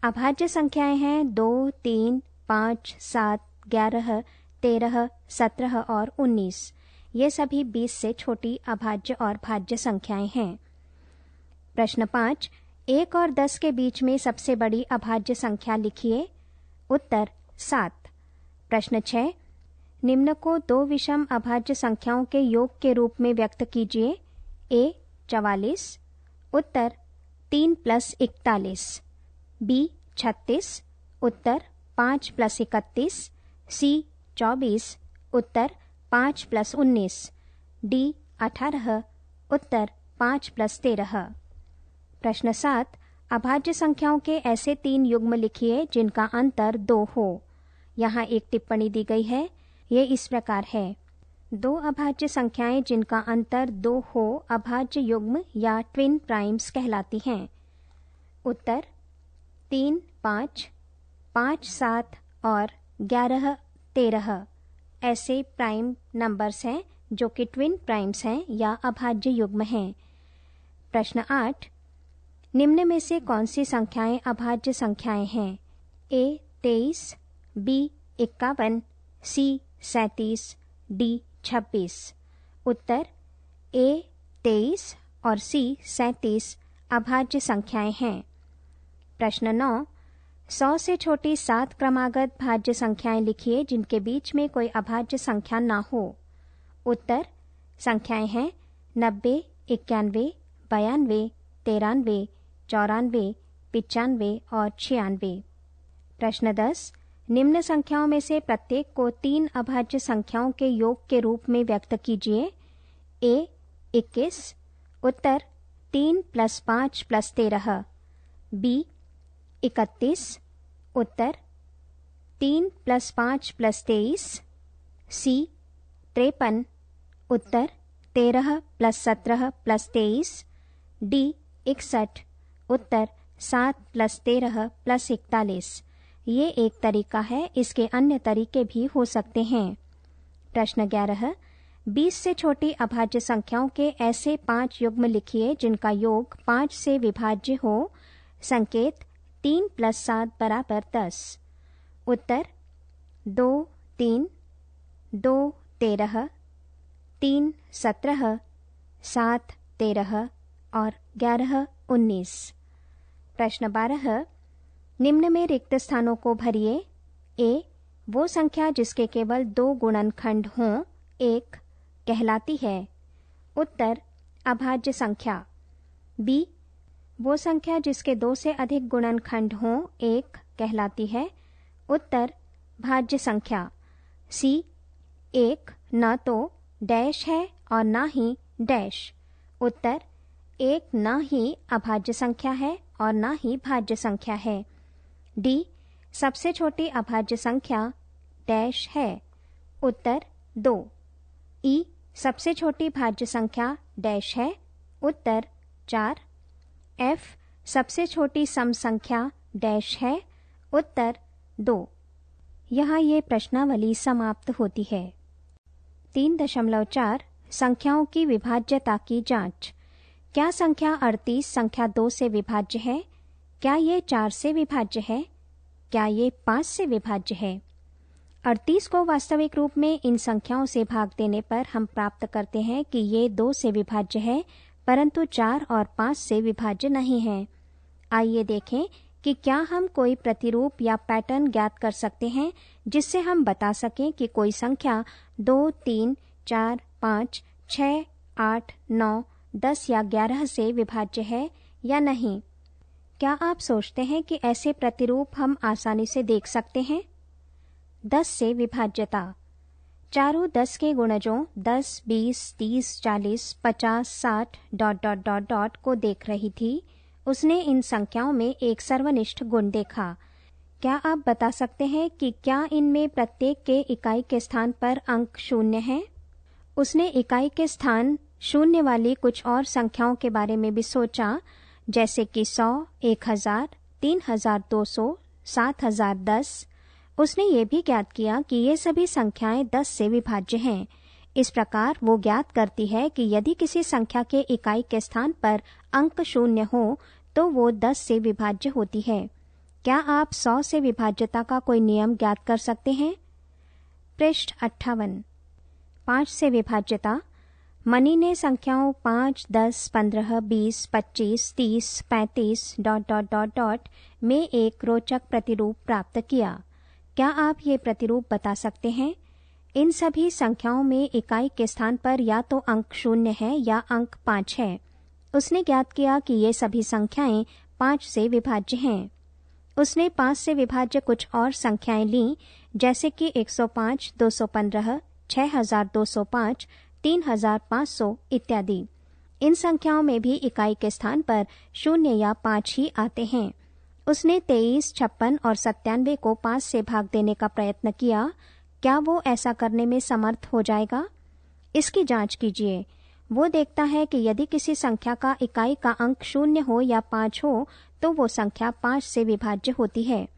अभाज्य संख्याएं हैं 2, 3, 5, 7, 11, 13, 17 और 19। ये सभी 20 से छोटी अभाज्य और भाज्य संख्याएं हैं। प्रश्न 5, 1 और 10 के बीच में सबसे बड़ी अभाज्य संख्या लिखिए। उत्तर, 7। प्रश्न 6, निम्न को 2 विषम अभाज्य संख्याओं के योग के रूप में व्यक्त कीजिए। ए, 44। उत्तर, 3 + 41। बी, 36। उत्तर, 5 + 31। सी, 24। उत्तर, 5 + 19। डी, 18। उत्तर, 5 + 13। प्रश्न 7, अभाज्य संख्याओं के ऐसे 3 युग्म लिखिए जिनका अंतर 2 हो। यहाँ एक टिप्पणी दी गई है, ये इस प्रकार है। 2 अभाज्य संख्याएं जिनका अंतर 2 हो अभाज्य युग्म या ट्विन प्राइम्स कहलाती हैं। उत्तर, 3, 5, 5, 7 और 11, 13 ऐसे प्राइम नंबर्स हैं जो कि ट्विन प्राइम्स हैं या अभाज्य युग्म हैं। प्रश्न 8, निम्न में से कौन सी संख्याएं अभाज्य संख्याएं हैं। ए, 23। बी, 51। सी, 37। डी, 26। उत्तर, ए, 23 और सी, 37 अभाज्य संख्याएं हैं। प्रश्न 9, 100 से छोटी 7 क्रमागत भाज्य संख्याएं लिखिए जिनके बीच में कोई अभाज्य संख्या ना हो। उत्तर, संख्याएं हैं 90, 91, 92, 93, 94, 95 और 96। प्रश्न 10, निम्न संख्याओं में से प्रत्येक को 3 अभाज्य संख्याओं के योग के रूप में व्यक्त कीजिए। ए, 21। उत्तर, 3 + 5 + 13। बी, 31। उत्तर, 3 + 5 + 23। सी, 53। उत्तर, 13 + 17 + 23। डी, 61। उत्तर, 7 + 13 + 41। ये एक तरीका है, इसके अन्य तरीके भी हो सकते हैं। प्रश्न 11, 20 से छोटी अभाज्य संख्याओं के ऐसे 5 युग्म लिखिए जिनका योग 5 से विभाज्य हो। संकेत 3 + 7 = 10। उत्तर, 2, 3, 2, 13, 3, 17, 7, 13 और 11, 19। प्रश्न 12, निम्न में रिक्त स्थानों को भरिए। ए, वो संख्या जिसके केवल 2 गुणनखंड हों 1 कहलाती है। उत्तर, अभाज्य संख्या। बी, वो संख्या जिसके 2 से अधिक गुणनखंड हों एक कहलाती है। उत्तर भाज्य संख्या सी। एक न तो डैश है और न ही डैश। उत्तर एक न ही अभाज्य संख्या है और न ही भाज्य संख्या है। डी सबसे छोटी अभाज्य संख्या डैश है। उत्तर 2। ई सबसे छोटी भाज्य संख्या डैश है। उत्तर 4। एफ सबसे छोटी सम संख्या डैश है। उत्तर 2। यहाँ ये प्रश्नावली समाप्त होती है। 3.4 संख्याओं की विभाज्यता की जांच। क्या संख्या 38 संख्या 2 से विभाज्य है? क्या ये 4 से विभाज्य है? क्या ये 5 से विभाज्य है? 38 को वास्तविक रूप में इन संख्याओं से भाग देने पर हम प्राप्त करते हैं कि ये 2 से विभाज्य है, परंतु 4 और 5 से विभाज्य नहीं है। आइए देखें कि क्या हम कोई प्रतिरूप या पैटर्न ज्ञात कर सकते हैं जिससे हम बता सकें कि कोई संख्या 2, 3, 4, 5, 6, 8, 9, 10 या 11 से विभाज्य है या नहीं। क्या आप सोचते हैं कि ऐसे प्रतिरूप हम आसानी से देख सकते हैं? 10 से विभाज्यता। चारों 10 के गुणजों 10, 20, 30, 40, 50, 60 ... को देख रही थी। उसने इन संख्याओं में एक सर्वनिष्ठ गुण देखा। क्या आप बता सकते हैं कि क्या इनमें प्रत्येक के इकाई के स्थान पर अंक 0 हैं? उसने इकाई के स्थान 0 वाली कुछ और संख्याओं के बारे में भी सोचा, जैसे कि 100, 1000, 3200, 7010। उसने ये भी ज्ञात किया कि ये सभी संख्याएं 10 से विभाज्य हैं। इस प्रकार वो ज्ञात करती है कि यदि किसी संख्या के इकाई के स्थान पर अंक 0 हो तो वो 10 से विभाज्य होती है। क्या आप 100 से विभाज्यता का कोई नियम ज्ञात कर सकते हैं? पृष्ठ 58। 5 से विभाज्यता। मनी ने संख्याओं 5, 10, 15, 20, 25, 30, 35 ... में एक रोचक प्रतिरूप प्राप्त किया। क्या आप ये प्रतिरूप बता सकते हैं? इन सभी संख्याओं में इकाई के स्थान पर या तो अंक 0 है या अंक 5 है। उसने ज्ञात किया कि ये सभी संख्याएं 5 से विभाज्य हैं। उसने 5 से विभाज्य कुछ और संख्याएं लीं, जैसे कि 105, 215, 6205, 3500 इत्यादि। इन संख्याओं में भी इकाई के स्थान पर 0 या 5 ही आते हैं। उसने 23, 56 और 97 को 5 से भाग देने का प्रयत्न किया। क्या वो ऐसा करने में समर्थ हो जाएगा? इसकी जांच कीजिए। वो देखता है कि यदि किसी संख्या का इकाई का अंक 0 हो या 5 हो तो वो संख्या 5 से विभाज्य होती है।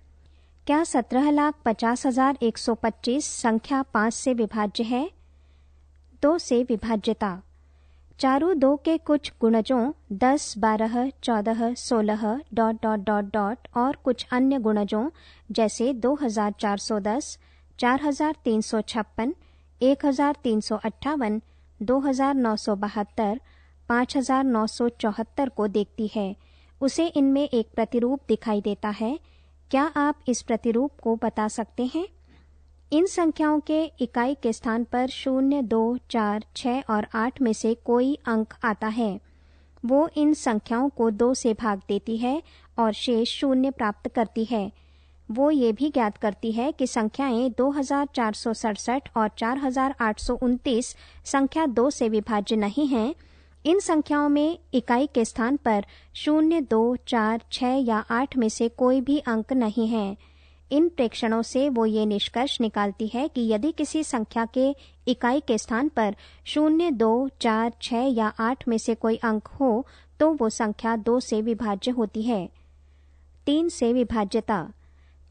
क्या 17,50,125 संख्या 5 से विभाज्य है? 2 से विभाज्यता। चारों 2 के कुछ गुणजों 10, 12, 14, 16 ... और कुछ अन्य गुणजों जैसे 2410, 4356, 1358, 2972, 5974 को देखती है। उसे इनमें एक प्रतिरूप दिखाई देता है। क्या आप इस प्रतिरूप को बता सकते हैं? इन संख्याओं के इकाई के स्थान पर 0, 2, 4, 6 और 8 में से कोई अंक आता है। वो इन संख्याओं को 2 से भाग देती है और शेष 0 प्राप्त करती है। वो ये भी ज्ञात करती है कि संख्याएं 2467 और 4829 संख्या 2 से विभाज्य नहीं हैं। इन संख्याओं में इकाई के स्थान पर 0, 2, 4, 6 या 8 में से कोई भी अंक नहीं है। इन प्रेक्षणों से वो ये निष्कर्ष निकालती है कि यदि किसी संख्या के इकाई के स्थान पर 0, 2, 4, 6 या 8 में से कोई अंक हो तो वो संख्या 2 से विभाज्य होती है। 3 से विभाज्यता।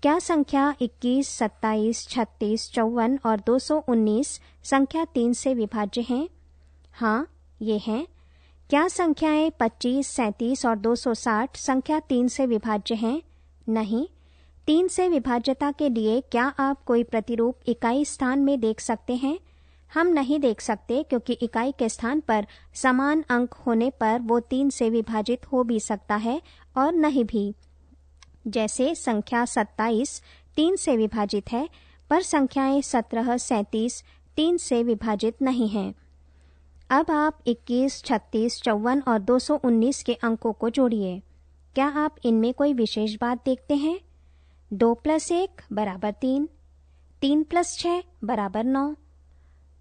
क्या संख्या 21, 27, 36, 54 और 219 संख्या 3 से विभाज्य हैं? हाँ, ये हैं। क्या संख्याएं 25, 37 और 260 संख्या 3 से विभाज्य हैं? नहीं। 3 से विभाज्यता के लिए क्या आप कोई प्रतिरूप इकाई स्थान में देख सकते हैं? हम नहीं देख सकते क्योंकि इकाई के स्थान पर समान अंक होने पर वो 3 से विभाजित हो भी सकता है और नहीं भी। जैसे संख्या 27 3 से विभाजित है, पर संख्याएं 17, 37 3 से विभाजित नहीं हैं। अब आप 21, 36, 54 और 219 के अंकों को जोड़िए। क्या आप इनमें कोई विशेष बात देखते हैं? 2 + 1 = 3, 3 + 6 = 9,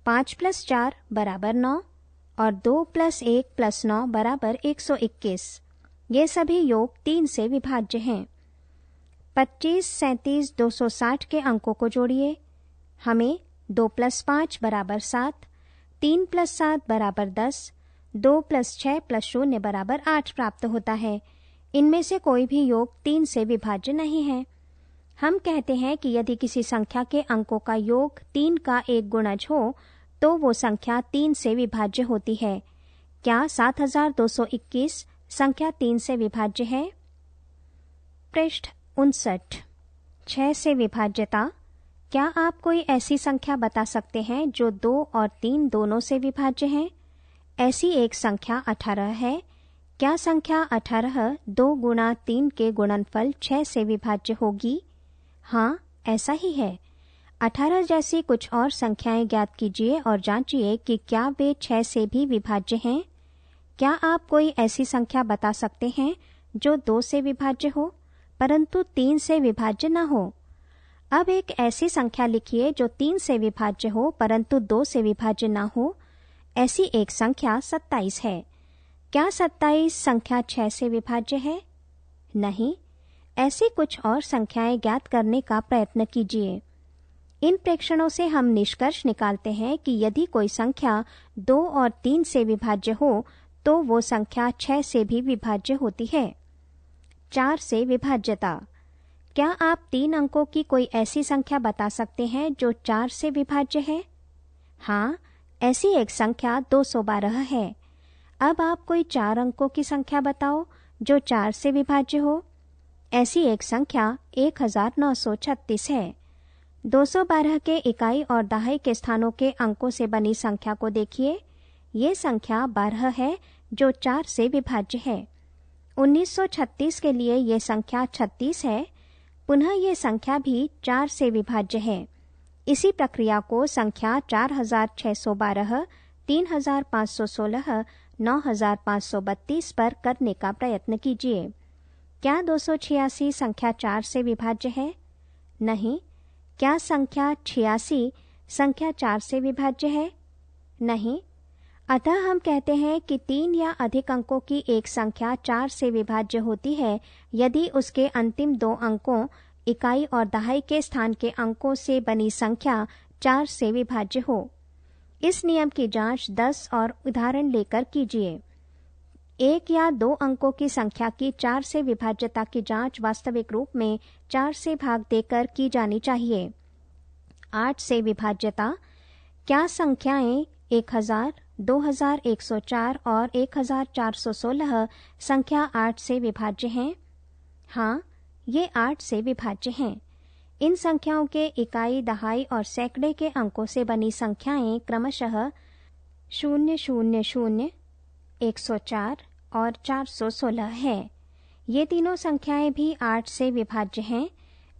5 + 4 = 9 और 2 + 1 + 9 = 121। ये सभी योग 3 से विभाज्य हैं। 25, 37, 260 के अंकों को जोड़िए। हमें 2 + 5 = 7, 3 + 7 = 10, 2 + 6 + 0 = 8 प्राप्त होता है। इनमें से कोई भी योग 3 से विभाज्य नहीं है। हम कहते हैं कि यदि किसी संख्या के अंकों का योग 3 का एक गुणज हो तो वो संख्या 3 से विभाज्य होती है। क्या 7221 संख्या 3 से विभाज्य है? पृष्ठ 59। 6 से विभाज्यता। क्या आप कोई ऐसी संख्या बता सकते हैं जो 2 और 3 दोनों से विभाज्य है? ऐसी एक संख्या 18 है। क्या संख्या 18 2 गुणा 3 के गुणनफल 6 से विभाज्य होगी? हाँ, ऐसा ही है। 18 जैसी कुछ और संख्याएं ज्ञात कीजिए और जांचिए कि क्या वे 6 से भी विभाज्य हैं। क्या आप कोई ऐसी संख्या बता सकते हैं जो 2 से विभाज्य हो परंतु 3 से विभाज्य न हो? अब एक ऐसी संख्या लिखिए जो 3 से विभाज्य हो परंतु 2 से विभाज्य न हो। ऐसी एक संख्या 27 है। क्या 27 संख्या 6 से विभाज्य है? नहीं। ऐसी कुछ और संख्याएं ज्ञात करने का प्रयत्न कीजिए। इन प्रेक्षणों से हम निष्कर्ष निकालते हैं कि यदि कोई संख्या 2 और 3 से विभाज्य हो तो वो संख्या 6 से भी विभाज्य होती है। 4 से विभाज्यता। क्या आप 3 अंकों की कोई ऐसी संख्या बता सकते हैं जो 4 से विभाज्य है? हाँ, ऐसी एक संख्या 212 है। अब आप कोई 4 अंकों की संख्या बताओ जो 4 से विभाज्य हो। ऐसी एक संख्या 1936 है। 212 के इकाई और दहाई के स्थानों के अंकों से बनी संख्या को देखिए। ये संख्या 12 है जो 4 से विभाज्य है। 1936 के लिए ये संख्या 36 है। पुनः ये संख्या भी 4 से विभाज्य है। इसी प्रक्रिया को संख्या 4612, 3516, 9532 पर करने का प्रयत्न कीजिए। क्या 286 संख्या 4 से विभाज्य है? नहीं। क्या संख्या 86 संख्या 4 से विभाज्य है? नहीं। अतः हम कहते हैं कि 3 या अधिक अंकों की एक संख्या 4 से विभाज्य होती है यदि उसके अंतिम 2 अंकों इकाई और दहाई के स्थान के अंकों से बनी संख्या 4 से विभाज्य हो। इस नियम की जांच 10 और उदाहरण लेकर कीजिए। 1 या 2 अंकों की संख्या की 4 से विभाज्यता की जांच वास्तविक रूप में 4 से भाग देकर की जानी चाहिए। 8 से विभाज्यता। क्या संख्याएं 1000, 2104 और 1416 संख्या 8 से विभाज्य हैं? हाँ, ये 8 से विभाज्य हैं। इन संख्याओं के इकाई, दहाई और सैकड़े के अंकों से बनी संख्याएं क्रमशः 000, 104 और 416 है। ये तीनों संख्याएं भी 8 से विभाज्य हैं।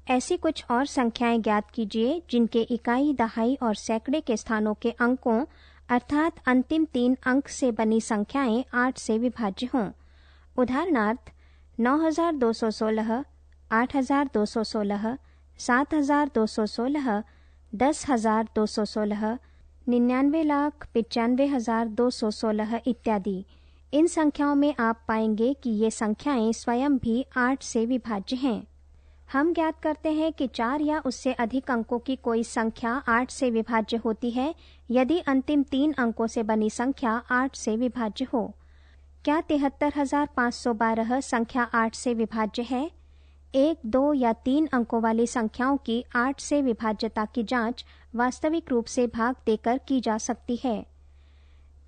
ऐसी कुछ और संख्याएं ज्ञात कीजिए जिनके इकाई, दहाई और सैकड़े के स्थानों के अंकों अर्थात अंतिम 3 अंक से बनी संख्याएं 8 से विभाज्य हों। उदाहरणार्थ 9216, 8216, 7216, 10216, 99,95,216 इत्यादि। इन संख्याओं में आप पाएंगे कि ये संख्याएं स्वयं भी 8 से विभाज्य हैं। हम ज्ञात करते हैं कि 4 या उससे अधिक अंकों की कोई संख्या 8 से विभाज्य होती है यदि अंतिम 3 अंकों से बनी संख्या 8 से विभाज्य हो। क्या 73,512 संख्या 8 से विभाज्य है? 1, 2 या 3 अंकों वाली संख्याओं की 8 से विभाज्यता की जांच वास्तविक रूप से भाग देकर की जा सकती है।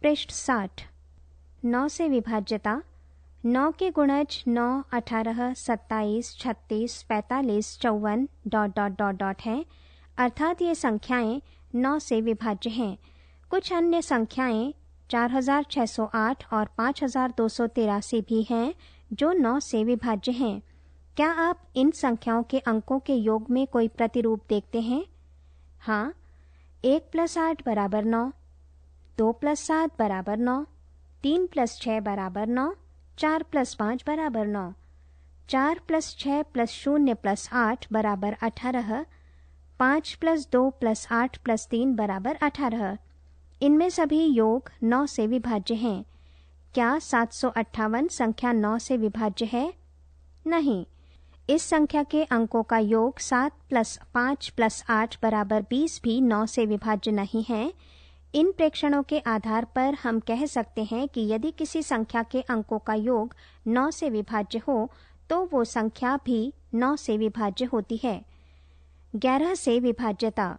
पृष्ठ 60। 9 से विभाज्यता। 9 के गुणज 9, 18, 27, 36, 45, 54 ... हैं, अर्थात ये संख्याएं 9 से विभाज्य हैं। कुछ अन्य संख्याएं 4608 और 5283 भी हैं जो 9 से विभाज्य हैं। क्या आप इन संख्याओं के अंकों के योग में कोई प्रतिरूप देखते हैं? हाँ, 1 + 8 = 9, 2 + 7 = 9, 3 + 6 = 9, 4 + 5 = 9। 4 + 6 + 0 + 8 बराबर 18, 5 + 2 + 8 + 3 बराबर 18। इनमें सभी योग 9 से विभाज्य हैं। क्या 758 संख्या 9 से विभाज्य है? नहीं। इस संख्या के अंकों का योग 7 + 5 + 8 बराबर 20 भी 9 से विभाज्य नहीं है। इन प्रेक्षणों के आधार पर हम कह सकते हैं कि यदि किसी संख्या के अंकों का योग 9 से विभाज्य हो तो वो संख्या भी 9 से विभाज्य होती है। 11 से विभाज्यता।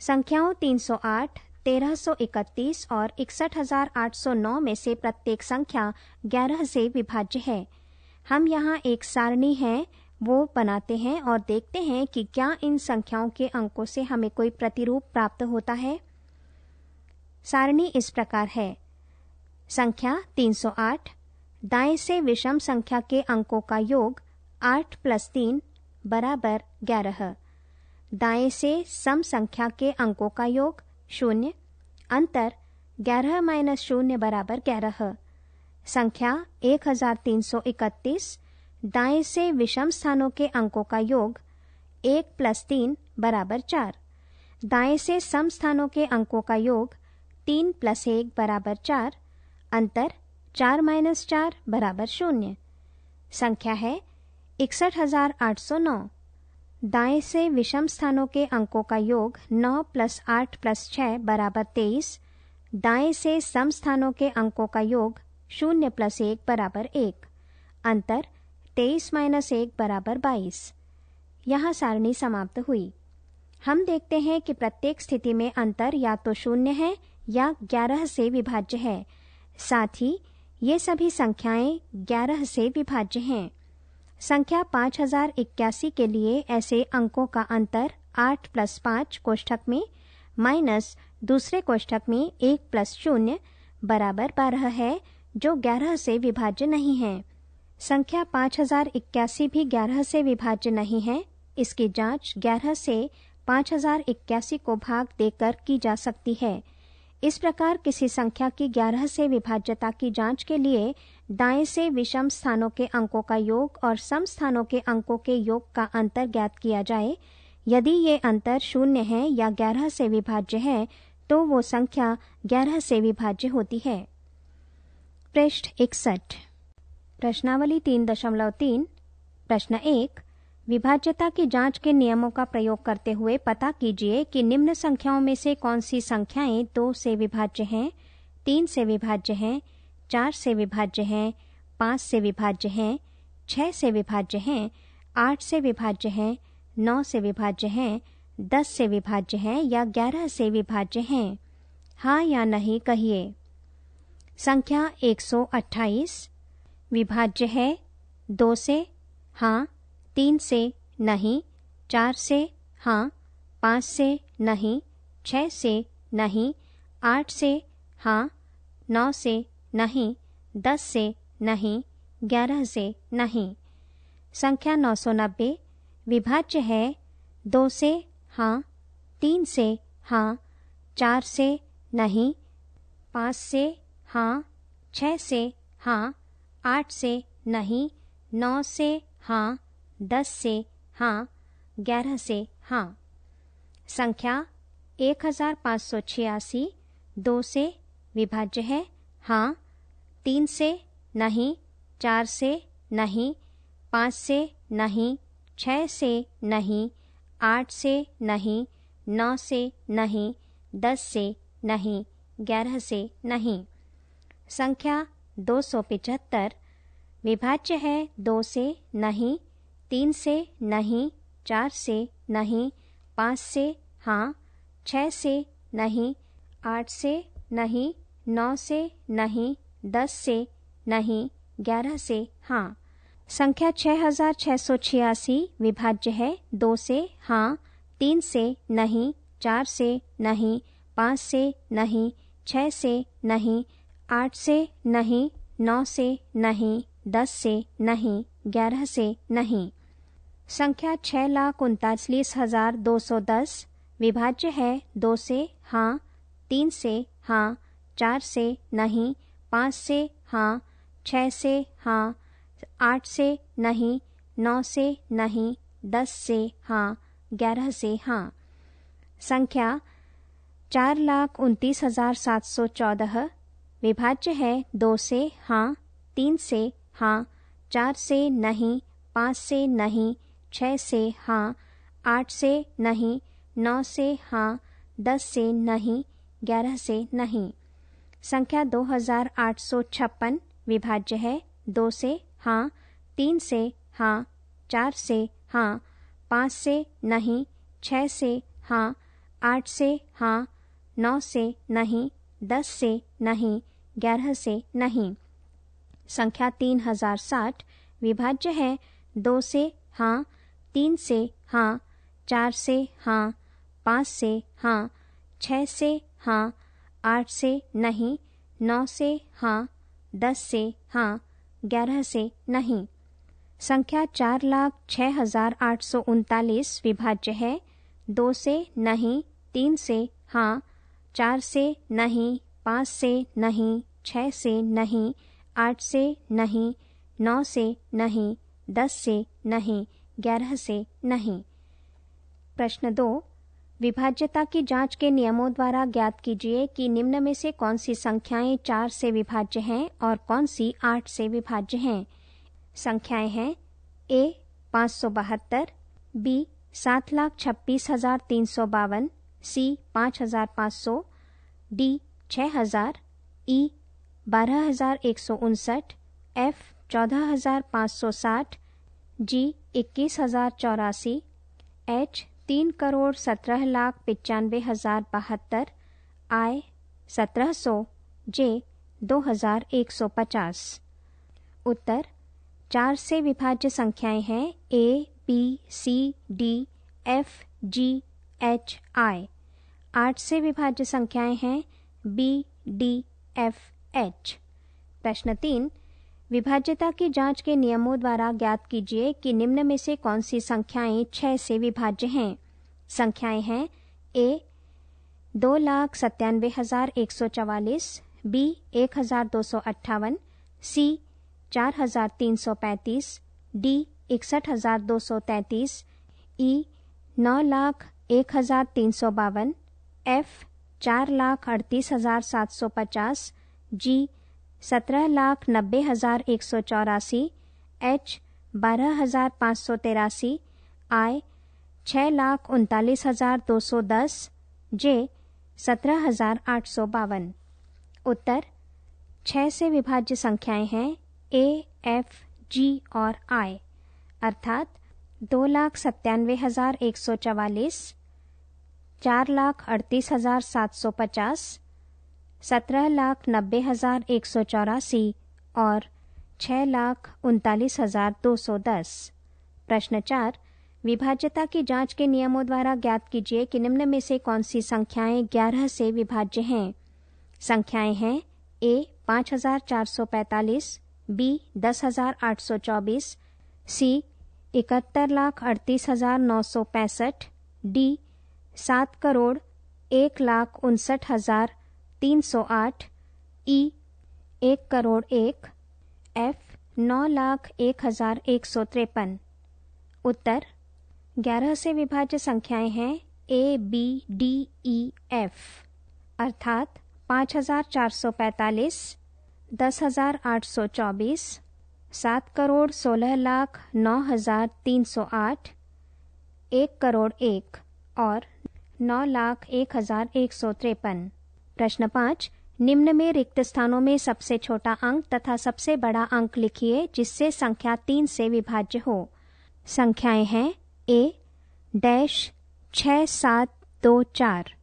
संख्याओं 308, 1331 और 61,809 में से प्रत्येक संख्या 11 से विभाज्य है। हम यहाँ एक सारणी है वो बनाते हैं और देखते हैं कि क्या इन संख्याओं के अंकों से हमें कोई प्रतिरूप प्राप्त होता है। सारणी इस प्रकार है। संख्या 308, दाएं से विषम संख्या के अंकों का योग 8 + 3 बराबर 11। दाएं से सम संख्या के अंकों का योग 0, अंतर 11 - 0 बराबर 11। संख्या 1331, दाएं से विषम स्थानों के अंकों का योग 1 + 3 बराबर 4। दाएं से सम स्थानों के अंकों का योग 3 + 1 बराबर 4, अंतर 4 - 4 बराबर 0। संख्या है 61,809। दाएं से विषम स्थानों के अंकों का योग 9 + 8 + 6 बराबर 23। दाएं से सम स्थानों के अंकों का योग 0 + 1 बराबर 1, अंतर 23 - 1 बराबर 22। यहाँ सारणी समाप्त हुई। हम देखते हैं कि प्रत्येक स्थिति में अंतर या तो 0 है या 11 से विभाज्य है। साथ ही ये सभी संख्याएं 11 से विभाज्य हैं। संख्या 5081 के लिए ऐसे अंकों का अंतर 8 + 5 कोष्ठक में माइनस दूसरे कोष्ठक में 1 + 0 बराबर 12 है, जो 11 से विभाज्य नहीं है। संख्या 5081 भी 11 से विभाज्य नहीं है। इसकी जांच 11 से 5081 को भाग देकर की जा सकती है। इस प्रकार किसी संख्या की 11 से विभाज्यता की जांच के लिए दाएं से विषम स्थानों के अंकों का योग और सम स्थानों के अंकों के योग का अंतर ज्ञात किया जाए। यदि ये अंतर 0 है या 11 से विभाज्य है तो वो संख्या 11 से विभाज्य होती है। पृष्ठ 61। प्रश्नावली 3.3। प्रश्न 1, विभाज्यता की जांच के नियमों का प्रयोग करते हुए पता कीजिए कि निम्न संख्याओं में से कौन सी संख्याएं 2 से विभाज्य हैं, 3 से विभाज्य हैं, 4 से विभाज्य हैं, 5 से विभाज्य हैं, 6 से विभाज्य हैं, 8 से विभाज्य हैं, 9 से विभाज्य हैं, 10 से विभाज्य हैं या 11 से विभाज्य हैं। हाँ या नहीं कहिए। संख्या 128 विभाज्य है 2 से हाँ, 3 से नहीं, 4 से हाँ, 5 से नहीं, 6 से नहीं, 8 से हाँ, 9 से नहीं, 10 से नहीं, 11 से नहीं। संख्या 990 विभाज्य है 2 से हाँ, 3 से हाँ, 4 से नहीं, 5 से हाँ, 6 से हाँ, 8 से नहीं, 9 से हाँ, 10 से हाँ, 11 से हाँ। संख्या 1586 2 से विभाज्य है हाँ, 3 से नहीं, 4 से नहीं, 5 से नहीं, 6 से नहीं, 8 से नहीं, 9 से नहीं, 10 से नहीं, 11 से नहीं। संख्या 275 विभाज्य है 2 से नहीं, 3 से नहीं, 4 से नहीं, 5 से हाँ, 6 से नहीं, 8 से नहीं, 9 से नहीं, 10 से नहीं, 11 से हाँ। संख्या 6686 विभाज्य है 2 से हाँ, 3 से नहीं, 4 से नहीं, 5 से नहीं, 6 से नहीं, 8 से नहीं, 9 से नहीं, 10 से नहीं, 11 से नहीं। संख्या 6,39,210 विभाज्य है 2 से हाँ, 3 से हाँ, 4 से नहीं, 5 से हाँ, 6 से हाँ, 8 से नहीं, 9 से नहीं, 10 से हाँ, 11 से हाँ। संख्या 4,29,714 विभाज्य है 2 से हाँ, 3 से हाँ, 4 से नहीं, 5 से नहीं, 6 से हाँ, 8 से नहीं, 9 से हाँ, 10 से नहीं, 11 से नहीं। संख्या 2,856 विभाज्य है 2 से हाँ, 3 से हाँ, 4 से हाँ, 5 से नहीं, 6 से हाँ, 8 से हाँ, 9 से नहीं, 10 से नहीं, 11 से नहीं। संख्या 3,060 विभाज्य है 2 से हाँ, 3 से हाँ, 4 से हाँ, 5 से हाँ, 6 से हाँ, 8 से नहीं, 9 से हाँ, 10 से हाँ, 11 से नहीं। संख्या 4,06,839 विभाज्य है 2 से नहीं, 3 से हाँ, 4 से नहीं, 5 से नहीं, 6 से नहीं, 8 से नहीं, 9 से नहीं, 10 से नहीं, 11 से नहीं। प्रश्न 2, विभाज्यता की जांच के नियमों द्वारा ज्ञात कीजिए कि निम्न में से कौन सी संख्याएं 4 से विभाज्य हैं और कौन सी 8 से विभाज्य हैं। संख्याएं हैं A 572, B 7,26,352, C 5,500, D 6,000, E 12,159, F 14,560, G 21,084, H 3,17,95,072, I 1,700, J 2,150। उत्तर 4 से विभाज्य संख्याएं हैं A, B, C, D, F, G, H, I। 8 से विभाज्य संख्याएं हैं B, D, F, H। प्रश्न 3, विभाज्यता की जांच के नियमों द्वारा ज्ञात कीजिए कि निम्न में से कौन सी संख्याएं 6 से विभाज्य हैं। संख्याएं हैं A 2,97,144, B 1,258, C 4,335, D 61,233, E 9,01,352, F 4,38,750, G 17,90,184, H 12,583, I 6,39,210, J 17,852। उत्तर 6 से विभाज्य संख्याएं हैं A, F, G और I, अर्थात 2,97,144, 4,38,750, 17,90,184 और 6,39,210। प्रश्न 4, विभाज्यता की जांच के नियमों द्वारा ज्ञात कीजिए कि निम्न में से कौन सी संख्याएं 11 से विभाज्य हैं। संख्याएं हैं A 5,445, B 10,824, C 71,38,965, D 7,01,59,308, E 1,01,00,000, F 9,01,153। उत्तर 11 से विभाज्य संख्याएं हैं A, B, D, E, F, अर्थात 5,445, 10,824, 7,16,09,308, 1,01,00,000 और 9,01,153। प्रश्न 5, निम्न में रिक्त स्थानों में सबसे छोटा अंक तथा सबसे बड़ा अंक लिखिए जिससे संख्या 3 से विभाज्य हो। संख्याएं हैं A डैश 6,7,2,4।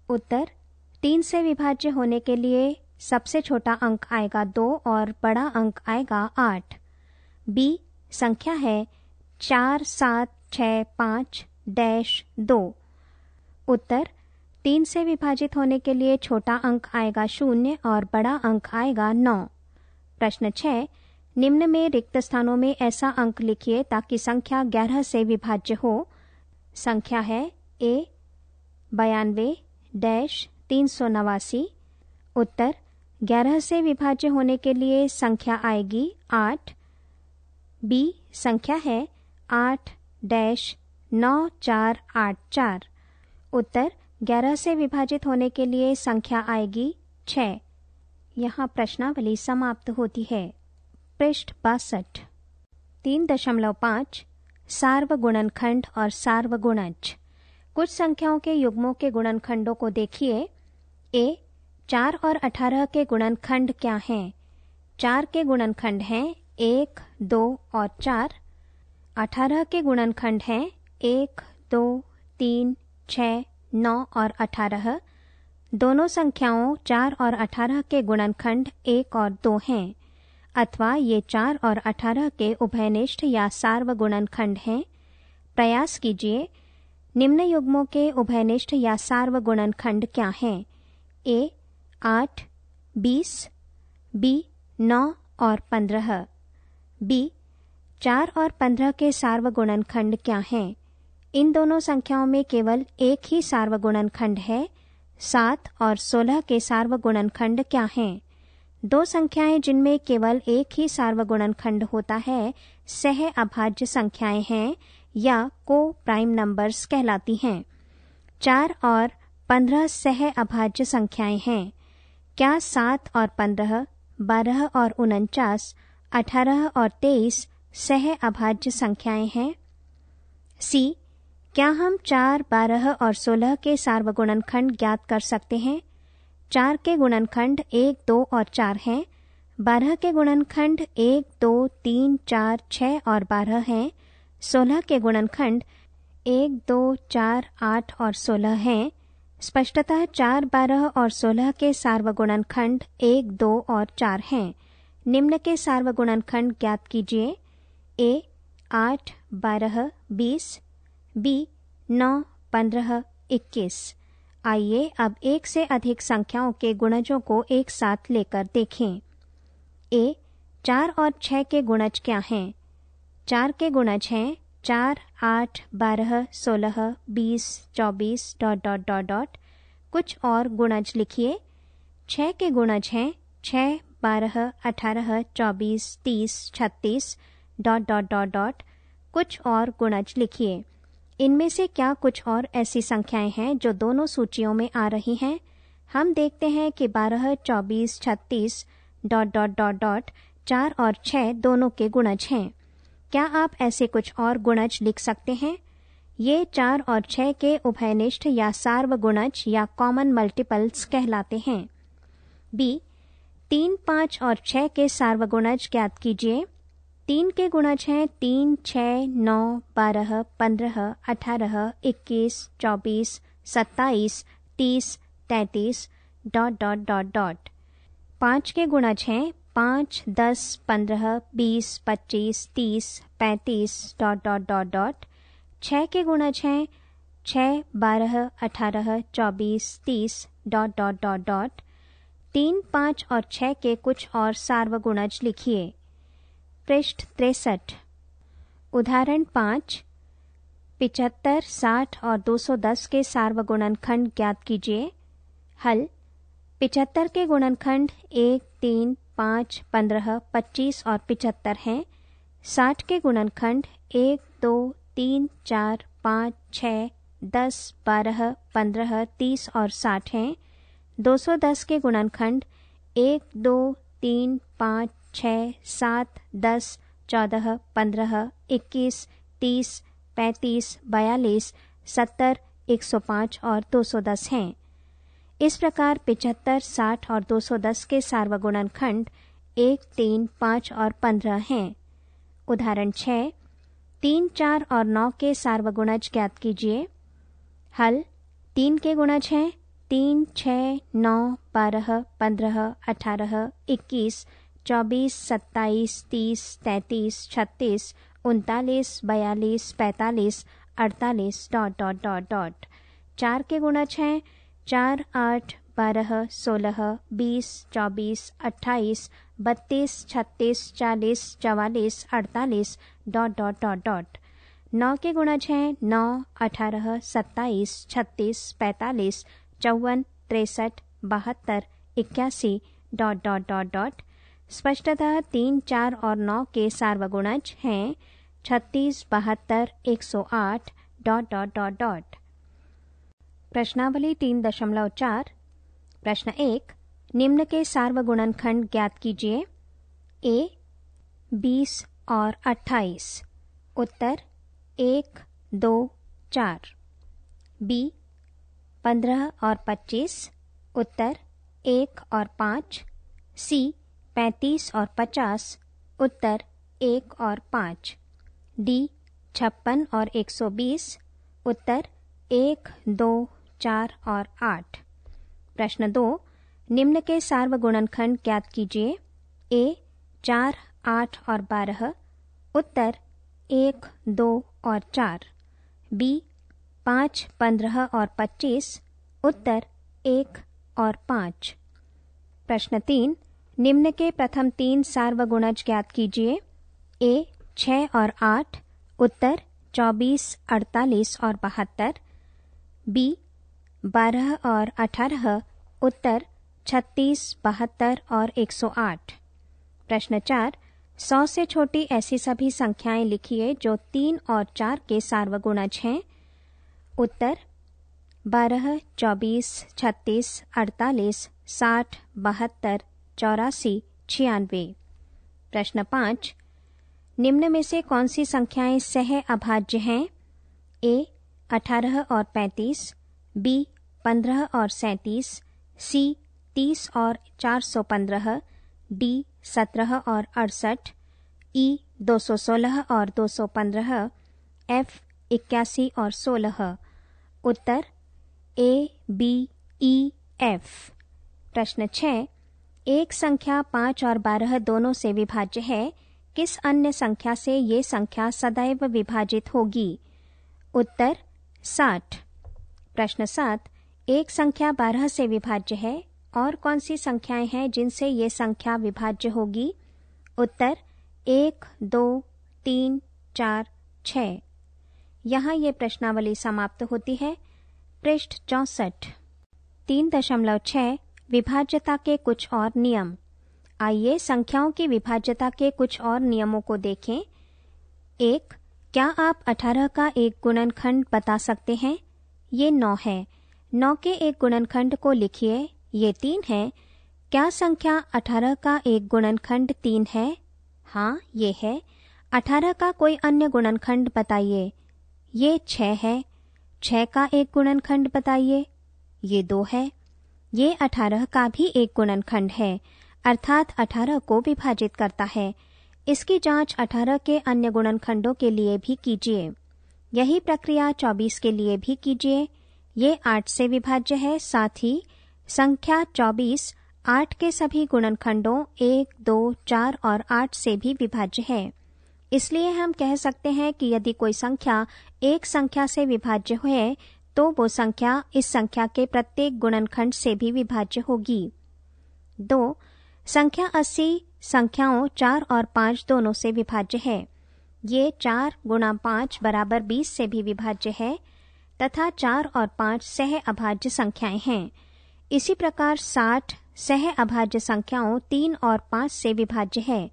उत्तर 3 से विभाज्य होने के लिए सबसे छोटा अंक आएगा 2 और बड़ा अंक आएगा 8। B संख्या है 4,7,6,5-2। उत्तर 3 से विभाजित होने के लिए छोटा अंक आएगा 0 और बड़ा अंक आएगा 9। प्रश्न 6, निम्न में रिक्त स्थानों में ऐसा अंक लिखिए ताकि संख्या 11 से विभाज्य हो। संख्या है A 92-389। उत्तर 11 से विभाज्य होने के लिए संख्या आएगी 8। B संख्या है 8-9484। उत्तर 11 से विभाजित होने के लिए संख्या आएगी 6। यहाँ प्रश्नावली समाप्त होती है। पृष्ठ 62। 3.5 सार्वगुणनखंड और सार्वगुणज। कुछ संख्याओं के युग्मों के गुणनखंडों को देखिए। ए 4 और 18 के गुणनखंड क्या हैं? 4 के गुणनखंड हैं 1, 2 और 4। 18 के गुणनखंड हैं 1, 2, 3, 6, 9 और 18। दोनों संख्याओं 4 और 18 के गुणनखंड 1 और 2 हैं, अथवा ये 4 और 18 के उभयनिष्ठ या सार्वगुणनखंड हैं। प्रयास कीजिए। निम्न युग्मों के उभयनिष्ठ या सार्वगुणनखंड क्या हैं? ए 8, 20, बी 9 और 15। बी 4 और 15 के सार्वगुणनखंड क्या हैं? इन दोनों संख्याओं में केवल एक ही सार्वगुणनखंड है। 7 और 16 के सार्वगुणनखंड क्या हैं? दो संख्याएं जिनमें केवल एक ही सार्वगुणनखंड होता है सह अभाज्य संख्याएं हैं या को प्राइम नंबर्स कहलाती हैं। 4 और 15 सह अभाज्य संख्याएं हैं। क्या 7 और 15, 12 और 49, 18 और 23 सह अभाज्य संख्याएं हैं? सी क्या हम 4, 12 और 16 के सार्वगुणनखंड ज्ञात कर सकते हैं? 4 के गुणनखंड 1, 2 और 4 हैं। 12 के गुणनखंड 1, 2, 3, 4, 6 और 12 हैं। 16 के गुणनखंड 1, 2, 4, 8 और 16 हैं। स्पष्टतः 4, 12 और 16 के सार्वगुणनखंड 1, 2 और 4 हैं। निम्न के सार्वगुणनखंड ज्ञात कीजिए। ए 8, 12, 20, बी 9, 15, 21। आइए अब एक से अधिक संख्याओं के गुणजों को एक साथ लेकर देखें। ए 4 और 6 के गुणज क्या हैं? 4 के गुणज हैं 4, 8, 12, 16, 20, 24... कुछ और गुणज लिखिए। 6 के गुणज हैं 6, 12, 18, 24, 30, 36... कुछ और गुणज लिखिए। इनमें से क्या कुछ और ऐसी संख्याएं हैं जो दोनों सूचियों में आ रही हैं? हम देखते हैं कि 12, 24, 36... 4 और 6 दोनों के गुणज हैं। क्या आप ऐसे कुछ और गुणज लिख सकते हैं? ये 4 और 6 के उभयनिष्ठ या सार्वगुणज या कॉमन मल्टीपल्स कहलाते हैं। बी 3, 5 और 6 के सार्वगुणज ज्ञात कीजिए। 3 के गुणज हैं 3, 6, 9, 12, 15, 18, 21, 24, 27, 30, 33... 5 के गुणज हैं 5, 10, 15, 20, 25, 30, 35... 6 के गुणज हैं 6, 12, 18, 24, 30... 3, 5 और 6 के कुछ और सार्वगुणज लिखिए। पृष्ठ 63। उदाहरण 5 75, 60 और 210 के सार्वगुणनखंड ज्ञात कीजिए। हल 75 के गुणनखंड 1, 3, 5, 15, 25 और 75 हैं। 60 के गुणनखंड 1, 2, 3, 4, 5, 6, 10, 12, 15, 30 और 60 हैं। 210 के गुणनखंड 1, 2, 3, 5, 6, 7, 10, 14, 15, 21, 30, 35, 42, 70, 105 और 210 हैं। इस प्रकार 75, 60 और 210 के सार्वगुणनखंड 1, 3, 5 और 15 हैं। उदाहरण 6 3, 4 और 9 के सार्वगुणज ज्ञात कीजिए। हल 3 के गुणज हैं 3, 6, 9, 12, 15, 18, 21, 24, 27, 30, 33, 36, 39, 42, 45, 48... 4 के गुणज हैं 4, 8, 12, 16, 20, 24, 28, 32, 36, 40, 44, 48... 9 के गुणज हैं 9, 18, 27, 36, 45, 54, 63, 72, 81... स्पष्टतः 3, 4 और 9 के सार्वगुणज हैं 36 72 108 ... प्रश्नावली 3.4। प्रश्न 1, निम्न के सार्वगुणनखंड ज्ञात कीजिए। ए 20 और 28। उत्तर 1 2 4। बी 15 और 25। उत्तर 1 और 5। सी 35 और 50। उत्तर 1 और 5। डी 56 और 120। उत्तर 1 2 4 और 8। प्रश्न 2, निम्न के सार्वगुणनखंड ज्ञात कीजिए। ए 4 8 और 12। उत्तर 1 2 और 4। बी 5 15 और 25। उत्तर 1 और 5। प्रश्न 3, निम्न के प्रथम 3 सार्वगुणज ज्ञात कीजिए। ए 6 और 8। उत्तर 24 48 और 72। बी 12 और 18। उत्तर 36 72 और 108। प्रश्न 4, 100 से छोटी ऐसी सभी संख्याएं लिखिए जो 3 और 4 के सार्वगुणज हैं। उत्तर 12 24 36 48 60 72 84 96। प्रश्न 5, निम्न में से कौन सी संख्याएं सह अभाज्य हैं। ए 18 और 35। बी 15 और 37। सी 30 और 415। डी 17 और 68। ई 216 और 215। एफ 81 और 16। उत्तर ए बी ई एफ। प्रश्न 6, एक संख्या 5 और 12 दोनों से विभाज्य है, किस अन्य संख्या से ये संख्या सदैव विभाजित होगी। उत्तर 60। प्रश्न 7, एक संख्या 12 से विभाज्य है, और कौन सी संख्याएं हैं जिनसे ये संख्या विभाज्य होगी। उत्तर 1 2 3 4 6। यहाँ ये प्रश्नावली समाप्त होती है। पृष्ठ 64। 3.6 विभाज्यता के कुछ और नियम। आइए संख्याओं की विभाज्यता के कुछ और नियमों को देखें। 1, क्या आप 18 का एक गुणनखंड बता सकते हैं। ये 9 है। 9 के एक गुणनखंड को लिखिए। ये 3 है। क्या संख्या 18 का एक गुणनखंड 3 है। हाँ, ये है। 18 का कोई अन्य गुणनखंड बताइए। ये 6 है। 6 का एक गुणनखंड बताइए। ये 2 है। ये 18 का भी एक गुणनखंड है, अर्थात 18 को विभाजित करता है। इसकी जांच 18 के अन्य गुणनखंडों के लिए भी कीजिए। यही प्रक्रिया 24 के लिए भी कीजिए। ये 8 से विभाज्य है, साथ ही संख्या 24 8 के सभी गुणनखंडों 1 2 4 और 8 से भी विभाज्य है। इसलिए हम कह सकते हैं कि यदि कोई संख्या एक संख्या से विभाज्य है, तो वो संख्या इस संख्या के प्रत्येक गुणनखंड से भी विभाज्य होगी। 2, संख्या 80 संख्याओं 4 और 5 दोनों से विभाज्य है। ये 4 गुणा 5 बराबर 20 से भी विभाज्य है, तथा 4 और 5 सह अभाज्य संख्याएं हैं। इसी प्रकार 60 सह अभाज्य संख्याओं 3 और 5 से विभाज्य है।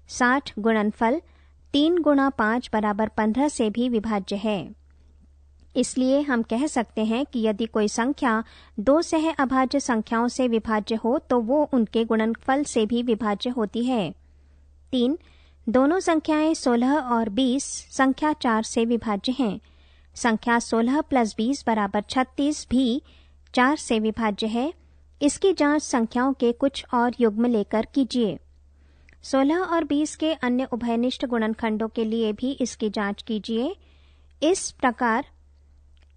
60 गुणनफल 3 गुणा 5 बराबर 15 से भी विभाज्य है। इसलिए हम कह सकते हैं कि यदि कोई संख्या 2 सह अभाज्य संख्याओं से विभाज्य हो, तो वो उनके गुणनफल से भी विभाज्य होती है। 3, दोनों संख्याएं 16 और 20 संख्या 4 से विभाज्य हैं। संख्या 16 प्लस 20 बराबर 36 भी 4 से विभाज्य है। इसकी जांच संख्याओं के कुछ और युग्म लेकर कीजिए। 16 और 20 के अन्य उभयनिष्ठ गुणनखंडों के लिए भी इसकी जांच कीजिए। इस प्रकार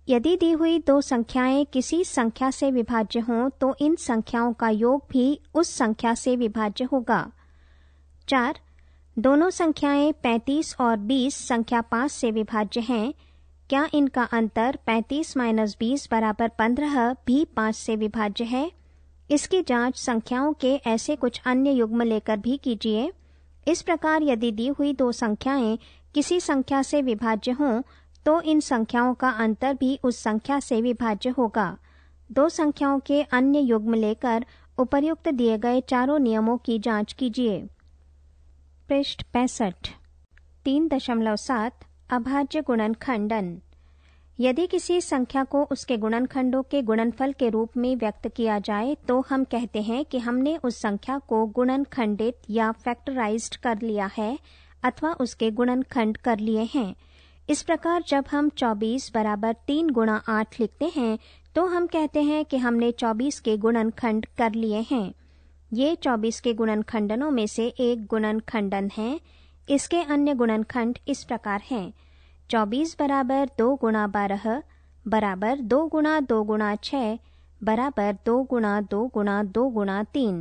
यदि दी हुई दो संख्याएं किसी संख्या से विभाज्य हों, तो इन संख्याओं का योग भी उस संख्या से विभाज्य होगा। 4, दोनों संख्याएं 35 और 20 संख्या 5 से विभाज्य हैं। क्या इनका अंतर 35 माइनस 20 बराबर 15 भी 5 से विभाज्य है। इसकी जांच संख्याओं के ऐसे कुछ अन्य युग्म लेकर भी कीजिए। इस प्रकार यदि दी हुई दो संख्याएं किसी संख्या से विभाज्य हों, तो इन संख्याओं का अंतर भी उस संख्या से विभाज्य होगा। दो संख्याओं के अन्य युग्म लेकर उपर्युक्त दिए गए चारों नियमों की जांच कीजिए। पृष्ठ 65। 3.7 अभाज्य गुणनखंडन। यदि किसी संख्या को उसके गुणनखंडों के गुणनफल के रूप में व्यक्त किया जाए तो हम कहते हैं कि हमने उस संख्या को गुणनखंडित या फैक्टराइज्ड कर लिया है अथवा उसके गुणनखंड कर लिए हैं। इस प्रकार जब हम 24 बराबर 3 गुणा 8 लिखते हैं तो हम कहते हैं कि हमने 24 के गुणनखंड कर लिए हैं। ये 24 के गुणनखंडनों में से एक गुणनखंडन है। इसके अन्य गुणनखंड इस प्रकार हैं। 24 बराबर 2 गुणा 12 बराबर 2 गुणा 2 गुणा 6 बराबर 2 गुणा 2 गुणा 2 गुणा 3।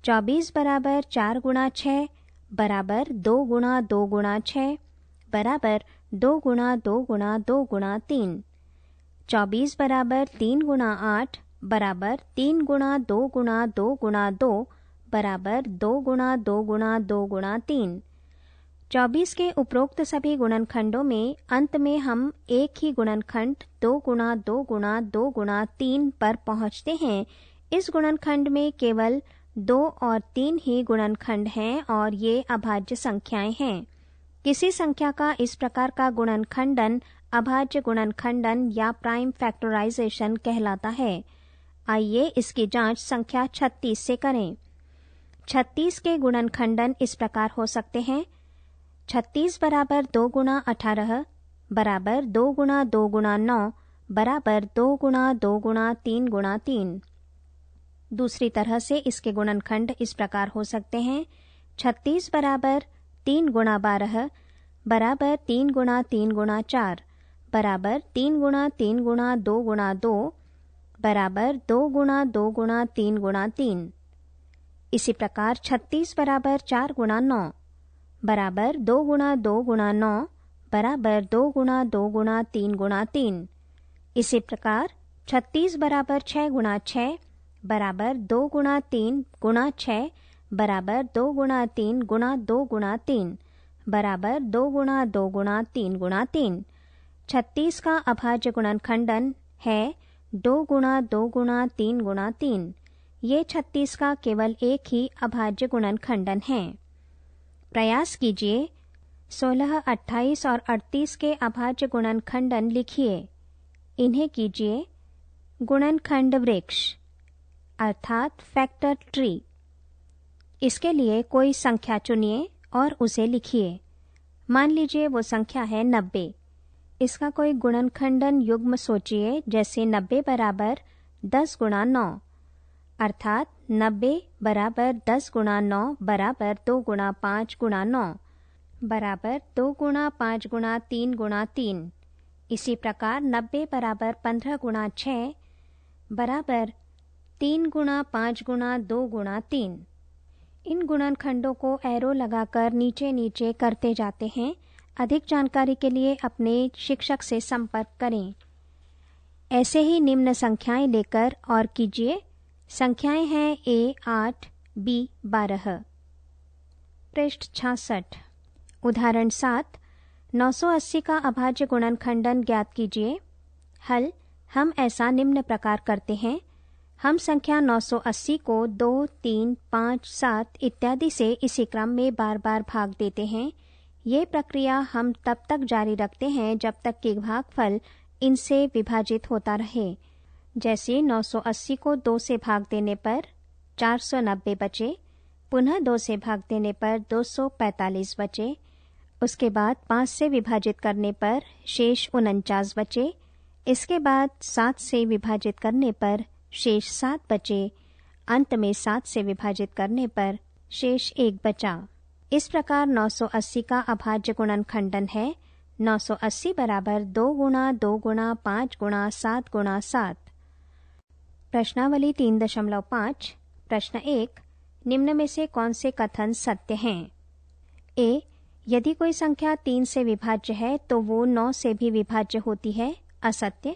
24 बराबर 4 गुणा 6 बराबर 2 गुणा 2 गुणा 6 बराबर 2 गुणा 2 गुणा 2 गुणा 3। 24 बराबर 3 गुणा 8 बराबर 3 गुणा 2 गुणा 2 गुणा 2 बराबर 2 गुणा 2 गुणा 2 गुणा 3। 24 के उपरोक्त सभी गुणनखंडों में अंत में हम एक ही गुणनखंड 2 गुणा 2 गुणा 2 गुणा 3 पर पहुंचते हैं। इस गुणनखंड में केवल 2 और 3 ही गुणनखंड हैं और ये अभाज्य संख्याएं हैं। किसी संख्या का इस प्रकार का गुणनखंडन अभाज्य गुणनखंडन या प्राइम फैक्टराइजेशन कहलाता है। आइए इसकी जांच संख्या 36 से करें। 36 के गुणनखंडन इस प्रकार हो सकते हैं। 36 बराबर 2 गुणा 18 बराबर 2 गुणा 2 गुणा 9 बराबर 2 गुणा 2 गुणा 3 गुणा 3। दूसरी तरह से इसके गुणनखंड इस प्रकार हो सकते हैं। 36 बराबर 3 गुणा 12 बराबर 3 गुणा 3 गुणा 4 बराबर 3 गुणा 3 गुणा 2 गुणा 2 बराबर 2 गुणा 2 गुणा 3 गुणा 3। इसी प्रकार 36 बराबर 4 गुणा 9 बराबर 2 गुणा 2 गुणा 9 बराबर 2 गुणा 2 गुणा 3 गुणा 3। इसी प्रकार 36 बराबर 6 गुणा 6 बराबर 2 गुणा 3 गुणा 6 बराबर 2 गुणा 3 गुणा 2 गुणा 3 बराबर 2 गुणा 2 गुणा 3 गुणा 3। 36 का अभाज्य गुणनखंडन है 2 गुणा 2 गुणा 3 गुणा 3। ये 36 का केवल एक ही अभाज्य गुणनखंडन है। प्रयास कीजिए। 16, 28 और 38 के अभाज्य गुणनखंडन लिखिए। इन्हें कीजिए गुणनखंड वृक्ष अर्थात फैक्टर ट्री। इसके लिए कोई संख्या चुनिए और उसे लिखिए। मान लीजिए वो संख्या है 90। इसका कोई गुणनखंडन युग्म सोचिए, जैसे 90 बराबर 10 गुणा 9 अर्थात 90 बराबर 10 गुणा 9 बराबर 2 गुणा 5 गुणा 9 बराबर 2 गुणा 5 गुणा 3 गुणा 3। इसी प्रकार 90 बराबर 15 गुणा 6 बराबर 3 गुणा 5 गुणा 2 गुणा 3। इन गुणनखंडों को एरो लगाकर नीचे नीचे करते जाते हैं। अधिक जानकारी के लिए अपने शिक्षक से संपर्क करें। ऐसे ही निम्न संख्याएं लेकर और कीजिए। संख्याएं हैं A8, B12। पृष्ठ 66। उदाहरण 7। 980 का अभाज्य गुणनखंडन ज्ञात कीजिए। हल। हम ऐसा निम्न प्रकार करते हैं। हम संख्या 980 को 2, 3, 5, 7 इत्यादि से इसी क्रम में बार बार भाग देते हैं। ये प्रक्रिया हम तब तक जारी रखते हैं जब तक कि भागफल इनसे विभाजित होता रहे। जैसे 980 को 2 से भाग देने पर 490 बचे, पुनः 2 से भाग देने पर 245 बचे, उसके बाद 5 से विभाजित करने पर शेष 49 बचे, इसके बाद 7 से विभाजित करने पर शेष 7 बचे, अंत में 7 से विभाजित करने पर शेष 1 बचा। इस प्रकार 980 का अभाज्य गुणनखंडन है 980 बराबर 2 गुणा 2 गुणा 5 गुणा 7 गुणा 7। प्रश्नावली 3.5। प्रश्न 1। निम्न में से कौन से कथन सत्य हैं? ए। यदि कोई संख्या 3 से विभाज्य है तो वो 9 से भी विभाज्य होती है, असत्य।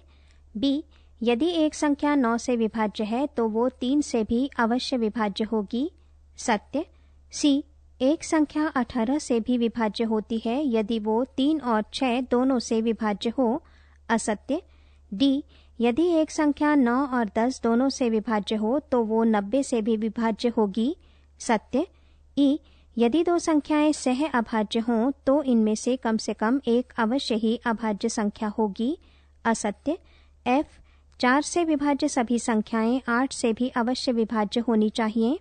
बी। यदि एक संख्या 9 से विभाज्य है तो वो 3 से भी अवश्य विभाज्य होगी, सत्य। सी। एक संख्या 18 से भी विभाज्य होती है यदि वो 3 और 6 दोनों से विभाज्य हो, असत्य। डी। यदि एक संख्या 9 और 10 दोनों से विभाज्य हो तो वो 90 से भी विभाज्य होगी, सत्य। ई। यदि दो संख्याएं सह अभाज्य हों तो इनमें से कम एक अवश्य ही अभाज्य संख्या होगी। असत्य। F 4 से विभाज्य सभी संख्याएं 8 से भी अवश्य विभाज्य होनी चाहिए।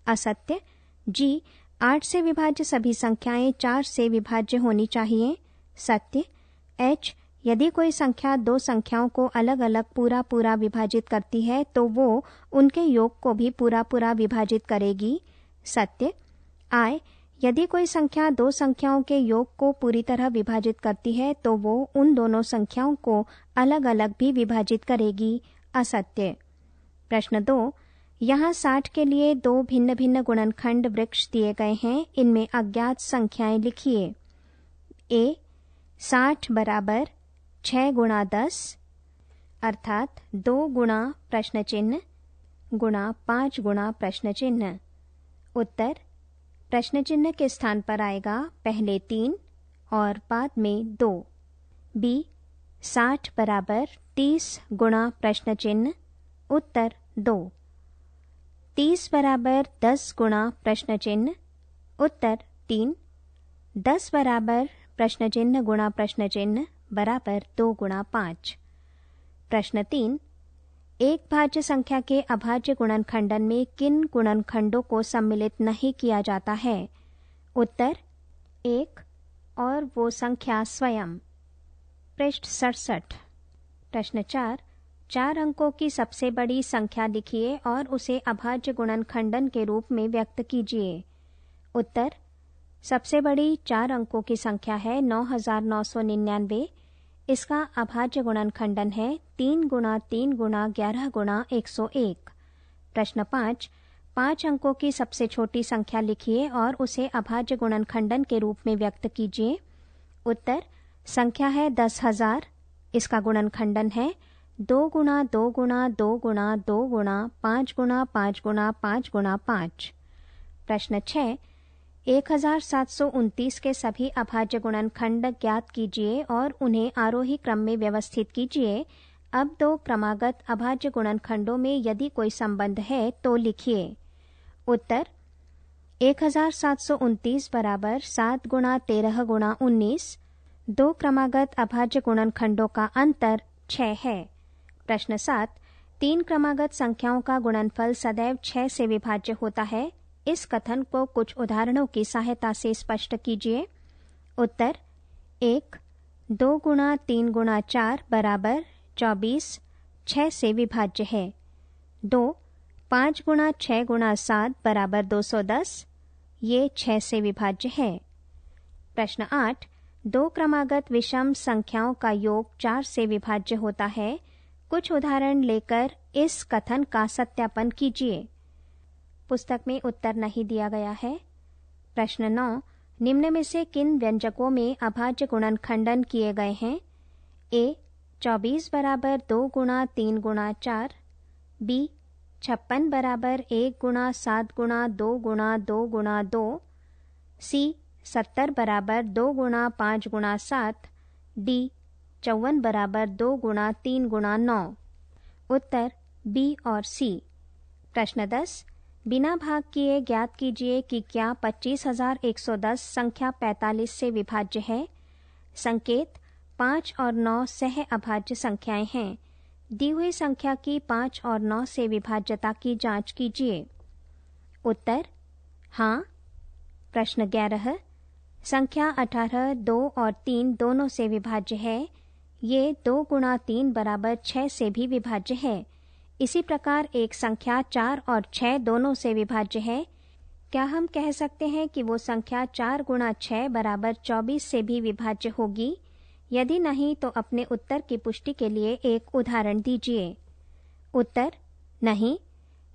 असत्य। G 8 से विभाज्य सभी संख्याएं 4 से विभाज्य होनी चाहिए। सत्य। H यदि कोई संख्या दो संख्याओं को अलग अलग पूरा विभाजित करती है तो वो उनके योग को भी पूरा विभाजित करेगी। सत्य। I यदि कोई संख्या दो संख्याओं के योग को पूरी तरह विभाजित करती है तो वो उन दोनों संख्याओं को अलग अलग भी विभाजित करेगी। असत्य। प्रश्न 2, यहाँ 60 के लिए दो भिन्न भिन्न गुणनखंड वृक्ष दिए गए हैं। इनमें अज्ञात संख्याएं लिखिए। A 60 बराबर 6 गुणा 10 अर्थात 2 गुणा प्रश्न चिन्ह गुणा 5 गुणा प्रश्न चिन्ह। उत्तर प्रश्न चिन्ह के स्थान पर आएगा पहले 3 और बाद में 2। B 60 बराबर 30 गुणा प्रश्न चिन्ह उत्तर 2। 30 बराबर 10 गुणा प्रश्न चिन्ह उत्तर 3। 10 बराबर प्रश्न चिन्ह गुणा प्रश्न चिन्ह बराबर 2 गुणा 5। प्रश्न 3, एक भाज्य संख्या के अभाज्य गुणनखंडन में किन गुणनखंडों को सम्मिलित नहीं किया जाता है? उत्तर 1 और वो संख्या स्वयं। पृष्ठ 67। प्रश्न 4, 4 अंकों की सबसे बड़ी संख्या लिखिए और उसे अभाज्य गुणनखंडन के रूप में व्यक्त कीजिए। उत्तर सबसे बड़ी 4 अंकों की संख्या है 9999। इसका अभाज्य गुणनखंडन है 3 गुणा 3 गुणा 11 गुणा 101। प्रश्न 5, 5 अंकों की सबसे छोटी संख्या लिखिए और उसे अभाज्य गुणनखंडन के रूप में व्यक्त कीजिए। उत्तर संख्या है 10,000। इसका गुणनखंडन है 2 गुणा 2 गुणा 2 गुणा 2 गुणा 5 गुणा 5 गुणा 5 गुणा 5। प्रश्न 6, 1729 के सभी अभाज्य गुणनखंड ज्ञात कीजिए और उन्हें आरोही क्रम में व्यवस्थित कीजिए। अब दो क्रमागत अभाज्य गुणनखंडों में यदि कोई संबंध है तो लिखिए। उत्तर 1729 बराबर 7 गुणा 13 गुणा 19। दो क्रमागत अभाज्य गुणनखंडों का अंतर 6 है। प्रश्न 7, 3 क्रमागत संख्याओं का गुणनफल सदैव 6 से विभाज्य होता है। इस कथन को कुछ उदाहरणों की सहायता से स्पष्ट कीजिए। उत्तर 1, 2 गुणा 3 गुणा 4 बराबर 24 6 से विभाज्य है। 2, 5 गुणा 6 गुणा 7 बराबर 210 ये 6 से विभाज्य है। प्रश्न 8, 2 क्रमागत विषम संख्याओं का योग 4 से विभाज्य होता है। कुछ उदाहरण लेकर इस कथन का सत्यापन कीजिए। पुस्तक में उत्तर नहीं दिया गया है। प्रश्न 9, निम्न में से किन व्यंजकों में अभाज्य गुणनखंडन किए गए हैं? A 24 बराबर 2 गुणा 3 गुणा 4। B 56 बराबर 1 गुणा 7 गुणा 2 गुणा 2 गुणा 2। C 70 बराबर 2 गुणा 5 गुणा 7। D 54 बराबर 2 गुणा 3 गुणा 9। उत्तर B और C। प्रश्न 10, बिना भाग किए ज्ञात कीजिए कि क्या 25,110 संख्या 45 से विभाज्य है। संकेत 5 और 9 सह अभाज्य संख्याएं हैं। दी हुई संख्या की 5 और 9 से विभाज्यता की जांच कीजिए। उत्तर हाँ। प्रश्न 11, संख्या 18 2 और 3 दोनों से विभाज्य है। ये 2 गुणा 3 बराबर 6 से भी विभाज्य है। इसी प्रकार एक संख्या 4 और 6 दोनों से विभाज्य है। क्या हम कह सकते हैं कि वो संख्या 4 गुणा 6 बराबर 24 से भी विभाज्य होगी? यदि नहीं तो अपने उत्तर की पुष्टि के लिए एक उदाहरण दीजिए। उत्तर नहीं।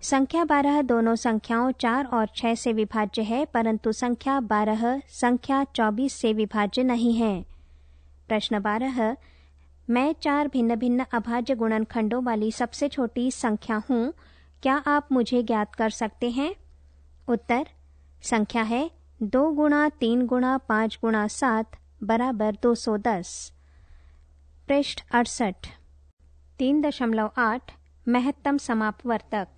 संख्या 12 दोनों संख्याओं 4 और 6 से विभाज्य है, परंतु संख्या 12 संख्या 24 से विभाज्य नहीं है। प्रश्न 12, मैं 4 भिन्न भिन्न अभाज्य गुणनखंडों वाली सबसे छोटी संख्या हूँ। क्या आप मुझे ज्ञात कर सकते हैं? उत्तर संख्या है 2 गुणा 3 गुणा 5 गुणा 7 बराबर 210। पृष्ठ 68। 3.8 महत्तम समापवर्तक।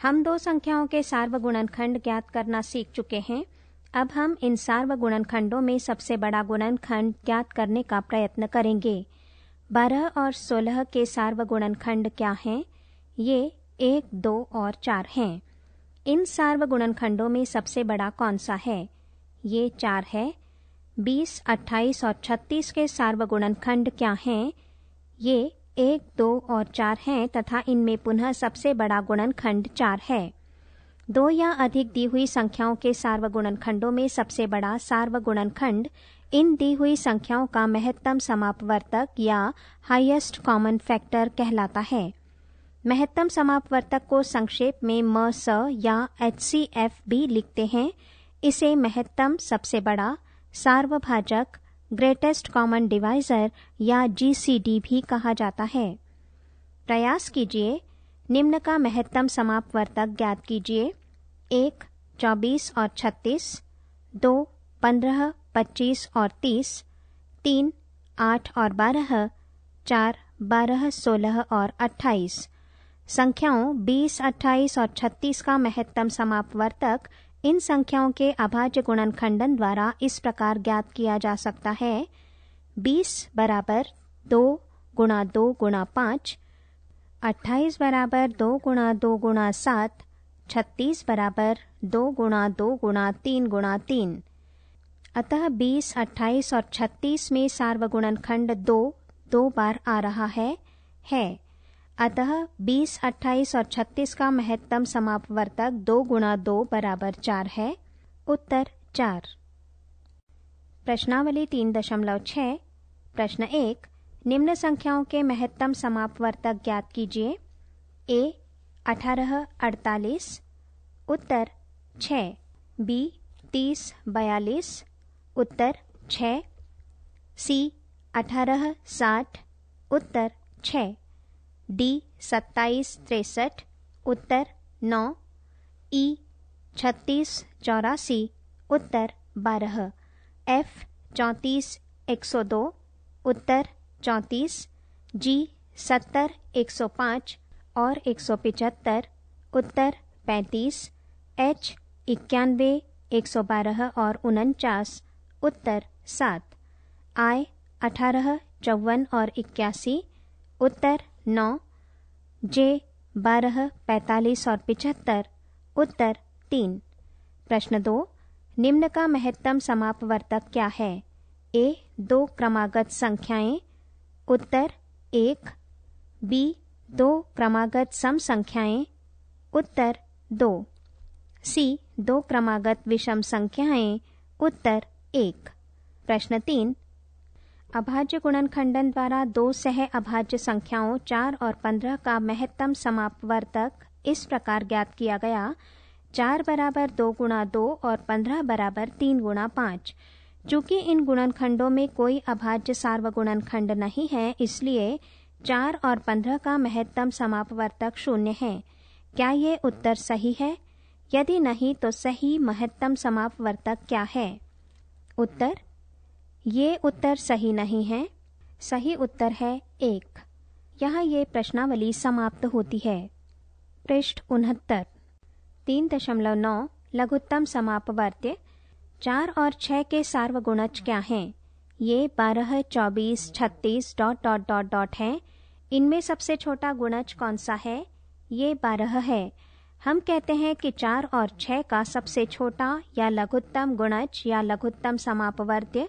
हम दो संख्याओं के सार्वगुणनखंड ज्ञात करना सीख चुके हैं। अब हम इन सार्वगुणनखंडों में सबसे बड़ा गुणनखंड ज्ञात करने का प्रयत्न करेंगे। 12 और 16 के सार्वगुणनखंड क्या हैं? ये 1, 2 और 4 हैं। इन सार्वगुणनखंडों में सबसे बड़ा कौन सा है? ये 4 है। 20, 28 और 36 के सार्वगुणनखंड क्या हैं? ये 1, 2 और 4 हैं तथा इनमें पुनः सबसे बड़ा गुणनखंड 4 है। 2 या अधिक दी हुई संख्याओं के सार्वगुणनखंडों में सबसे बड़ा सार्वगुणनखंड इन दी हुई संख्याओं का महत्तम समापवर्तक या हाईएस्ट कॉमन फैक्टर कहलाता है। महत्तम समापवर्तक को संक्षेप में MS या HCF भी लिखते हैं। इसे महत्तम सबसे बड़ा, सार्वभाजक, ग्रेटेस्ट कॉमन डिवाइजर या GCD भी कहा जाता है। प्रयास कीजिए, निम्न का महत्तम समापवर्तक ज्ञात कीजिए। 1, 24 और 36, 2, 15, 25 और 30, 3, 8 और 12, 4, 12, 16 और 28। संख्याओं 20, 28 और 36 का महत्तम समापवर्तक इन संख्याओं के अभाज्य गुणनखंडन द्वारा इस प्रकार ज्ञात किया जा सकता है। 20 बराबर 2 गुणा 2 गुणा 5, 28 बराबर 2 गुणा 2 गुणा 7, 36 बराबर 2 गुणा 2 गुणा 3 गुणा 3। अतः 20, 28 और 36 में सार्वगुणनखंड 2 बार आ रहा है। अतः 20, 28 और 36 का महत्तम समापवर्तक 2 गुणा 2 बराबर 4 है। उत्तर 4। प्रश्नावली 3.6। प्रश्न 1, निम्न संख्याओं के महत्तम समापवर्तक ज्ञात कीजिए। A 18, 48। Uttar 6। B 30, 42। Uttar 6। C 18, 60। Uttar 6। D 27, 63। Uttar 9। E 36, 84। Uttar 12। F 34, 102। Uttar 34। G 70, 105 और 175। उत्तर 35। H 91, 112 और 49। उत्तर 7। I 18, 54 और 81। उत्तर 9। J 12, 45 और 75। उत्तर 3। प्रश्न 2, निम्न का महत्तम समापवर्तक क्या है? A 2 क्रमागत संख्याएं। उत्तर 1। B 2 क्रमागत सम संख्याएं। उत्तर 2। C 2 क्रमागत विषम संख्याएं। उत्तर 1। प्रश्न 3, अभाज्य गुणनखंडन द्वारा 2 सह अभाज्य संख्याओं 4 और 15 का महत्तम समापवर्तक इस प्रकार ज्ञात किया गया। 4 बराबर 2 गुणा 2 और 15 बराबर 3 गुणा 5। चूंकि इन गुणनखंडों में कोई अभाज्य सार्वगुणनखंड नहीं है, इसलिए 4 और 15 का महत्तम समापवर्तक 0 है। क्या ये उत्तर सही है? यदि नहीं तो सही महत्तम समापवर्तक क्या है? उत्तर, ये उत्तर सही नहीं है। सही उत्तर है 1। यहाँ ये प्रश्नावली समाप्त होती है। पृष्ठ 69। 3.9 लघुत्तम समापवर्त्य। 4 और 6 के सार्वगुणज क्या हैं? ये 12, 24, 36 ... हैं। इनमें सबसे छोटा गुणज कौन सा है? ये 12 है। हम कहते हैं कि 4 और 6 का सबसे छोटा या लघुत्तम गुणज या लघुत्तम समापवर्त्य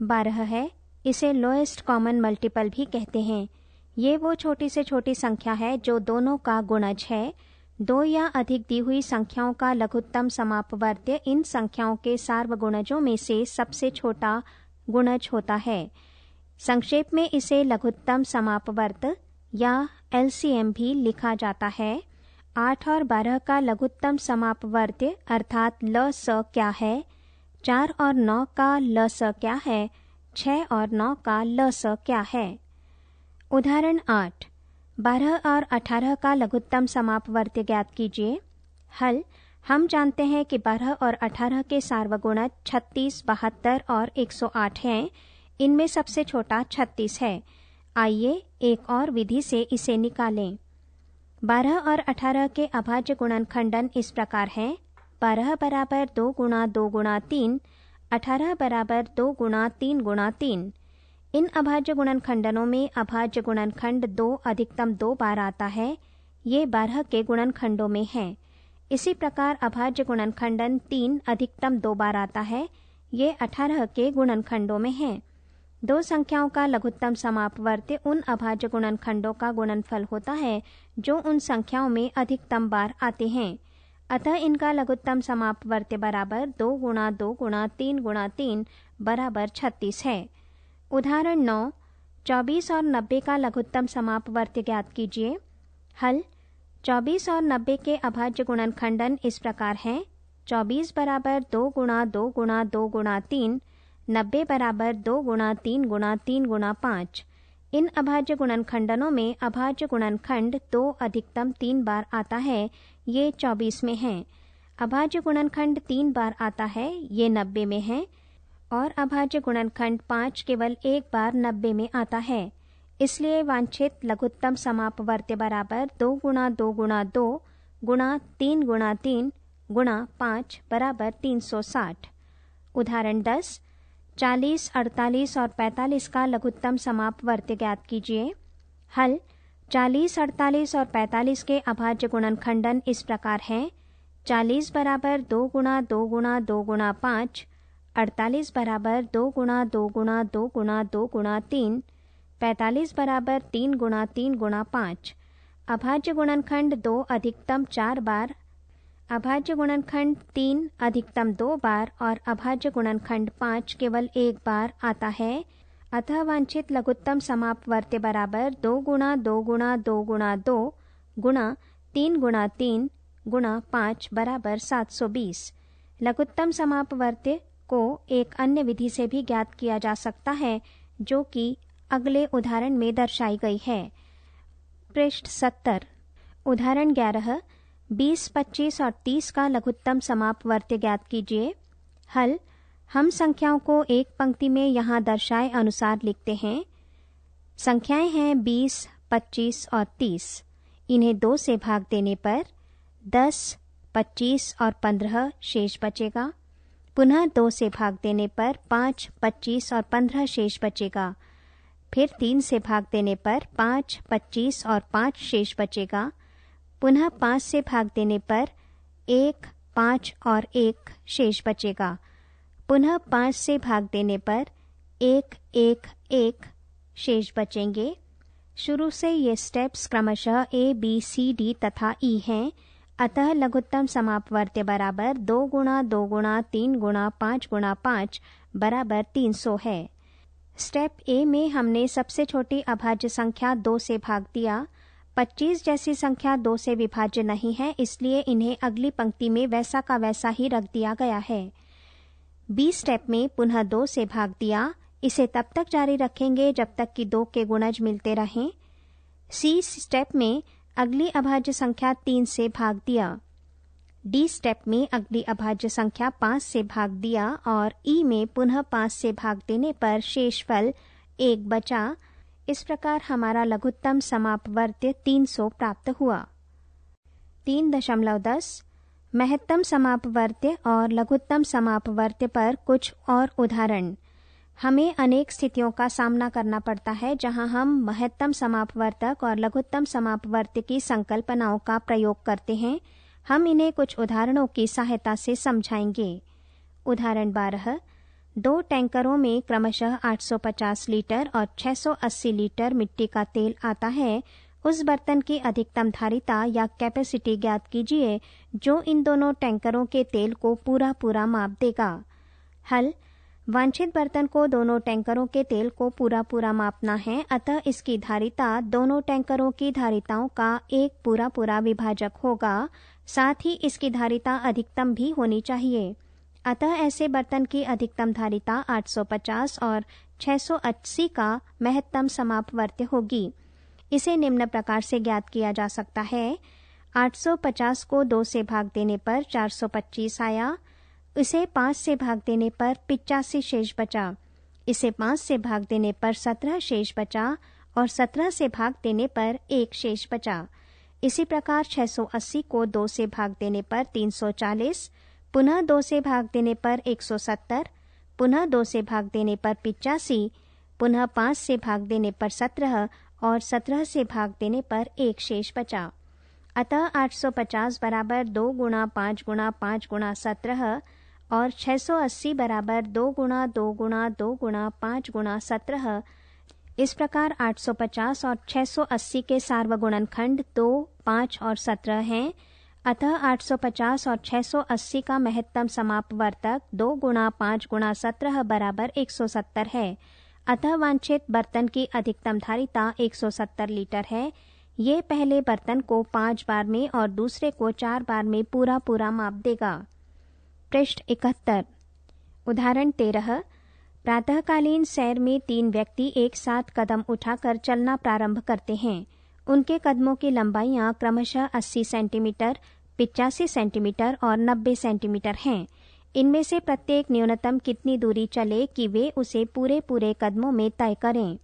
12 है। इसे लोएस्ट कॉमन मल्टीपल भी कहते हैं। ये वो छोटी से छोटी संख्या है जो दोनों का गुणज है। 2 या अधिक दी हुई संख्याओं का लघुत्तम समापवर्त्य इन संख्याओं के सार्वगुणजों में से सबसे छोटा गुणज होता है। संक्षेप में इसे लघुत्तम समापवर्त्य या LCM भी लिखा जाता है। 8 और 12 का लघुत्तम समापवर्त्य अर्थात LS क्या है? 4 और 9 का LS क्या है? 6 और 9 का LS क्या है? उदाहरण 8, 12 और 18 का लघुत्तम समापवर्त्य ज्ञात कीजिए। हल, हम जानते हैं कि 12 और 18 के सार्वगुणज 36, 72 और 108 हैं। इनमें सबसे छोटा 36 है। आइए एक और विधि से इसे निकालें। 12 और 18 के अभाज्य गुणनखंडन इस प्रकार हैं। 12 बराबर 2 गुणा 2 गुणा 3, 18 बराबर 2 गुणा 3 गुणा 3। इन अभाज्य गुणनखंडनों में अभाज्य गुणनखंड 2 अधिकतम 2 बार आता है, ये 12 के गुणनखंडों में है। इसी प्रकार अभाज्य गुणनखंडन 3 अधिकतम 2 बार आता है, ये 18 के गुणनखंडों में है। दो संख्याओं का लघुत्तम समापवर्त्य उन अभाज्य गुणनखंडों का गुणनफल होता है जो उन संख्याओं में अधिकतम बार आते हैं। अतः इनका लघुत्तम समापवर्त्य बराबर 2 गुणा 2 गुणा 3 गुणा 3 बराबर 36 है। उदाहरण 9, 24 और 90 का लघुत्तम समापवर्त्य ज्ञात कीजिए। हल 24 और 90 के अभाज्य गुणनखंडन इस प्रकार हैं। 24 बराबर 2 गुणा 2 गुणा 2 गुणा 3, 90 बराबर 2 गुणा 3 गुणा 3 गुणा 5। इन अभाज्य गुणनखंडनों में अभाज्य गुणनखंड 2 अधिकतम 3 बार आता है, ये 24 में है। अभाज्य गुणनखंड 3 बार आता है, ये 90 में है। और अभाज्य गुणनखंड 5 केवल 1 बार 90 में आता है। इसलिए वांछित लघुत्तम समापवर्त्य बराबर 2 गुणा 2 गुणा 2 गुणा 3 गुणा 3 गुणा 5 बराबर 360। उदाहरण 10, 40, 48 और 45 का लघुत्तम समापवर्त्य ज्ञात कीजिए। हल 40, 48 और 45 के अभाज्य गुणनखंडन इस प्रकार हैं। 40 बराबर 2 गुणा 2 गुणा 2 गुणा 5, 48 बराबर 2 गुणा 2 गुणा 2 गुणा 2 गुणा 3, 45 बराबर 3 गुणा 3 गुणा 5। अभाज्य गुणनखंड 2 अधिकतम 4 बार, अभाज्य गुणनखंड 3 अधिकतम 2 बार और अभाज्य गुणनखंड 5 केवल 1 बार आता है। अतः वांछित लघुत्तम समापवर्त्य बराबर 2 गुणा 2 गुणा 2 गुणा 2 गुणा 3 गुणा 3 गुणा 5 बराबर 720। लघुत्तम समापवर्त्य को एक अन्य विधि से भी ज्ञात किया जा सकता है, जो कि अगले उदाहरण में दर्शाई गई है। पृष्ठ 70। उदाहरण 11, 20, 25 और 30 का लघुत्तम समापवर्त्य ज्ञात कीजिए। हल हम संख्याओं को एक पंक्ति में यहाँ दर्शाए अनुसार लिखते हैं। संख्याएं हैं 20, 25 और 30। इन्हें 2 से भाग देने पर 10, 25 और 15 शेष बचेगा। पुनः 2 से भाग देने पर 5, 25 और 15 शेष बचेगा। फिर 3 से भाग देने पर 5, 25 और 5 शेष बचेगा। पुनः 5 से भाग देने पर 1, 5 और 1 शेष बचेगा। पुनः 5 से भाग देने पर 1, 1, 1 शेष बचेंगे। शुरू से ये स्टेप्स क्रमशः A, B, C, D तथा E हैं। अतः लघुत्तम समापवर्त्य बराबर 2 गुणा 2 गुणा 3 गुणा 5 गुणा 5 बराबर 300 है। स्टेप A में हमने सबसे छोटी अभाज्य संख्या 2 से भाग दिया। 25 जैसी संख्या 2 से विभाज्य नहीं है, इसलिए इन्हें अगली पंक्ति में वैसा का वैसा ही रख दिया गया है। B स्टेप में पुनः 2 से भाग दिया। इसे तब तक जारी रखेंगे जब तक कि 2 के गुणज मिलते रहें। C स्टेप में अगली अभाज्य संख्या 3 से भाग दिया। D स्टेप में अगली अभाज्य संख्या 5 से भाग दिया और E में पुनः 5 से भाग देने पर शेषफल 1 बचा। इस प्रकार हमारा लघुत्तम समापवर्त्य 300 प्राप्त हुआ। 3.10 महत्तम समापवर्त्य और लघुत्तम समापवर्त्य पर कुछ और उदाहरण। हमें अनेक स्थितियों का सामना करना पड़ता है जहां हम महत्तम समापवर्तक और लघुत्तम समापवर्त्य की संकल्पनाओं का प्रयोग करते हैं। हम इन्हें कुछ उदाहरणों की सहायता से समझाएंगे। उदाहरण 12, 2 टैंकरों में क्रमशः 850 लीटर और 680 लीटर मिट्टी का तेल आता है। उस बर्तन की अधिकतम धारिता या कैपेसिटी ज्ञात कीजिए जो इन दोनों टैंकरों के तेल को पूरा माप देगा। हल वांछित बर्तन को दोनों टैंकरों के तेल को पूरा मापना है, अतः इसकी धारिता दोनों टैंकरों की धारिताओं का एक पूरा विभाजक होगा। साथ ही इसकी धारिता अधिकतम भी होनी चाहिए। अतः ऐसे बर्तन की अधिकतम धारिता 850 और 680 का महत्तम समापवर्त्य होगी। इसे निम्न प्रकार से ज्ञात किया जा सकता है। 850 को 2 से भाग देने पर 425 आया। इसे 5 से भाग देने पर 85 शेष बचा। इसे 5 से भाग देने पर 17 शेष बचा और 17 से भाग देने पर 1 शेष बचा। इसी प्रकार 680 को 2 से भाग देने पर 340, पुनः 2 से भाग देने पर 170, पुनः 2 से भाग देने पर 85, पुनः 5 से भाग देने पर 17 और 17 से भाग देने पर 1 शेष बचा। अतः 850 बराबर 2 गुणा 5 गुणा 5 गुणा 17 और 680 बराबर 2 गुणा 2 गुणा 2 गुणा 5 गुणा 17। इस प्रकार 850 और 680 के सार्वगुणनखंड 2, 5 और 17 हैं। अतः 850 और 680 का महत्तम समापवर्तक 2 गुणा 5 गुणा 17 बराबर 170 है। अतः वांछित बर्तन की अधिकतम धारिता 170 लीटर है। ये पहले बर्तन को 5 बार में और दूसरे को 4 बार में पूरा पूरा माप देगा। पृष्ठ 71। उदाहरण 13। प्रातःकालीन सैर में 3 व्यक्ति एक साथ कदम उठाकर चलना प्रारंभ करते हैं। उनके कदमों की लंबाइयां क्रमशः 80 सेंटीमीटर, 85 सेंटीमीटर और 90 सेंटीमीटर हैं। इनमें से प्रत्येक न्यूनतम कितनी दूरी चले कि वे उसे पूरे पूरे कदमों में तय करें।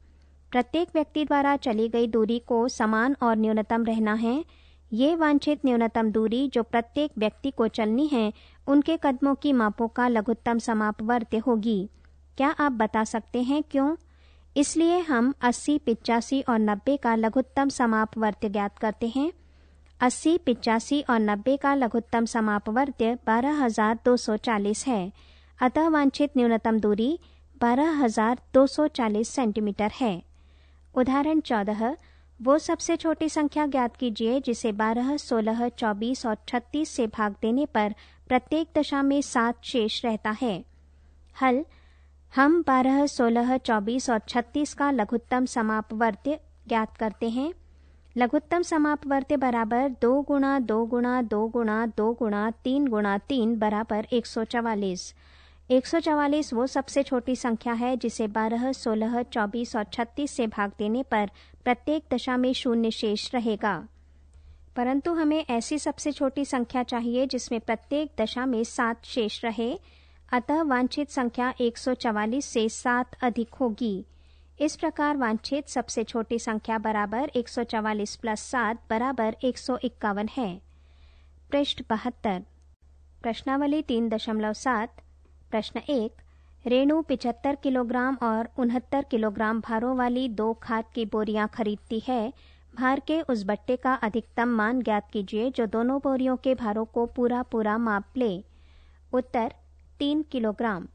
प्रत्येक व्यक्ति द्वारा चली गई दूरी को समान और न्यूनतम रहना है। ये वांछित न्यूनतम दूरी जो प्रत्येक व्यक्ति को चलनी है उनके कदमों की मापों का लघुत्तम समापवर्त्य होगी। क्या आप बता सकते हैं क्यों? इसलिए हम 80, 85 और 90 का लघुत्तम समापवर्त्य ज्ञात करते हैं। 80, 85 और 90 का लघुत्तम समापवर्त्य 12,240 है। अतः वांछित न्यूनतम दूरी 12,240 सेंटीमीटर है। उदाहरण 14। वो सबसे छोटी संख्या ज्ञात कीजिए जिसे 12, 16, 24 और 36 से भाग देने पर प्रत्येक दशा में 7 शेष रहता है। हल। हम 12, 16, 24 और 36 का लघुत्तम समापवर्त्य ज्ञात करते हैं। लघुत्तम समापवर्त्य बराबर 2 गुणा 2 गुणा 2 गुणा 2 गुणा 3 गुणा 3 बराबर 144। 144 वो सबसे छोटी संख्या है जिसे 12, 16, 24 और 36 से भाग देने पर प्रत्येक दशा में 0 शेष रहेगा। परंतु हमें ऐसी सबसे छोटी संख्या चाहिए जिसमें प्रत्येक दशा में 7 शेष रहे। अतः वांछित संख्या 144 से 7 अधिक होगी। इस प्रकार वांछित सबसे छोटी संख्या बराबर 144 प्लस 7 बराबर 151 है। पृष्ठ 72। प्रश्नावली 3.7। प्रश्न 1। रेणु 75 किलोग्राम और 69 किलोग्राम भारों वाली 2 खाद की बोरियां खरीदती है। भार के उस बट्टे का अधिकतम मान ज्ञात कीजिए जो दोनों बोरियों के भारों को पूरा पूरा माप ले। उत्तर 3 किलोग्राम।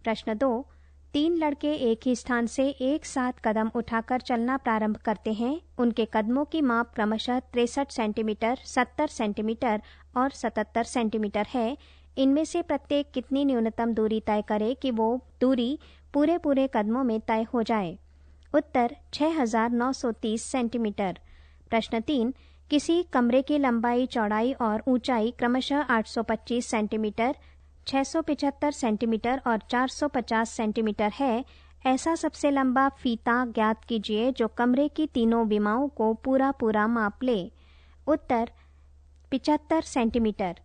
प्रश्न 2। 3 लड़के एक ही स्थान से एक साथ कदम उठाकर चलना प्रारंभ करते हैं। उनके कदमों की माप क्रमशः 63 सेंटीमीटर, 70 सेंटीमीटर और 77 सेंटीमीटर है। इनमें से प्रत्येक कितनी न्यूनतम दूरी तय करे कि वो दूरी पूरे पूरे कदमों में तय हो जाए। उत्तर 6,930 सेंटीमीटर। प्रश्न 3। किसी कमरे की लंबाई, चौड़ाई और ऊंचाई क्रमशः 825 सेंटीमीटर, 675 सेंटीमीटर और 450 सेंटीमीटर है। ऐसा सबसे लंबा फीता ज्ञात कीजिए जो कमरे की तीनों विमाओं को पूरा पूरा माप ले। उत्तर 75 सेंटीमीटर।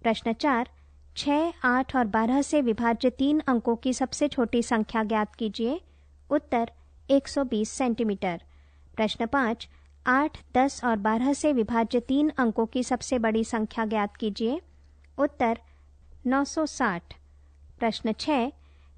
प्रश्न 4। 6, 8 और 12 से विभाज्य 3 अंकों की सबसे छोटी संख्या ज्ञात कीजिए। उत्तर 120 सेंटीमीटर। प्रश्न 5। 8, 10 और 12 से विभाज्य 3 अंकों की सबसे बड़ी संख्या ज्ञात कीजिए। उत्तर 960। प्रश्न 6।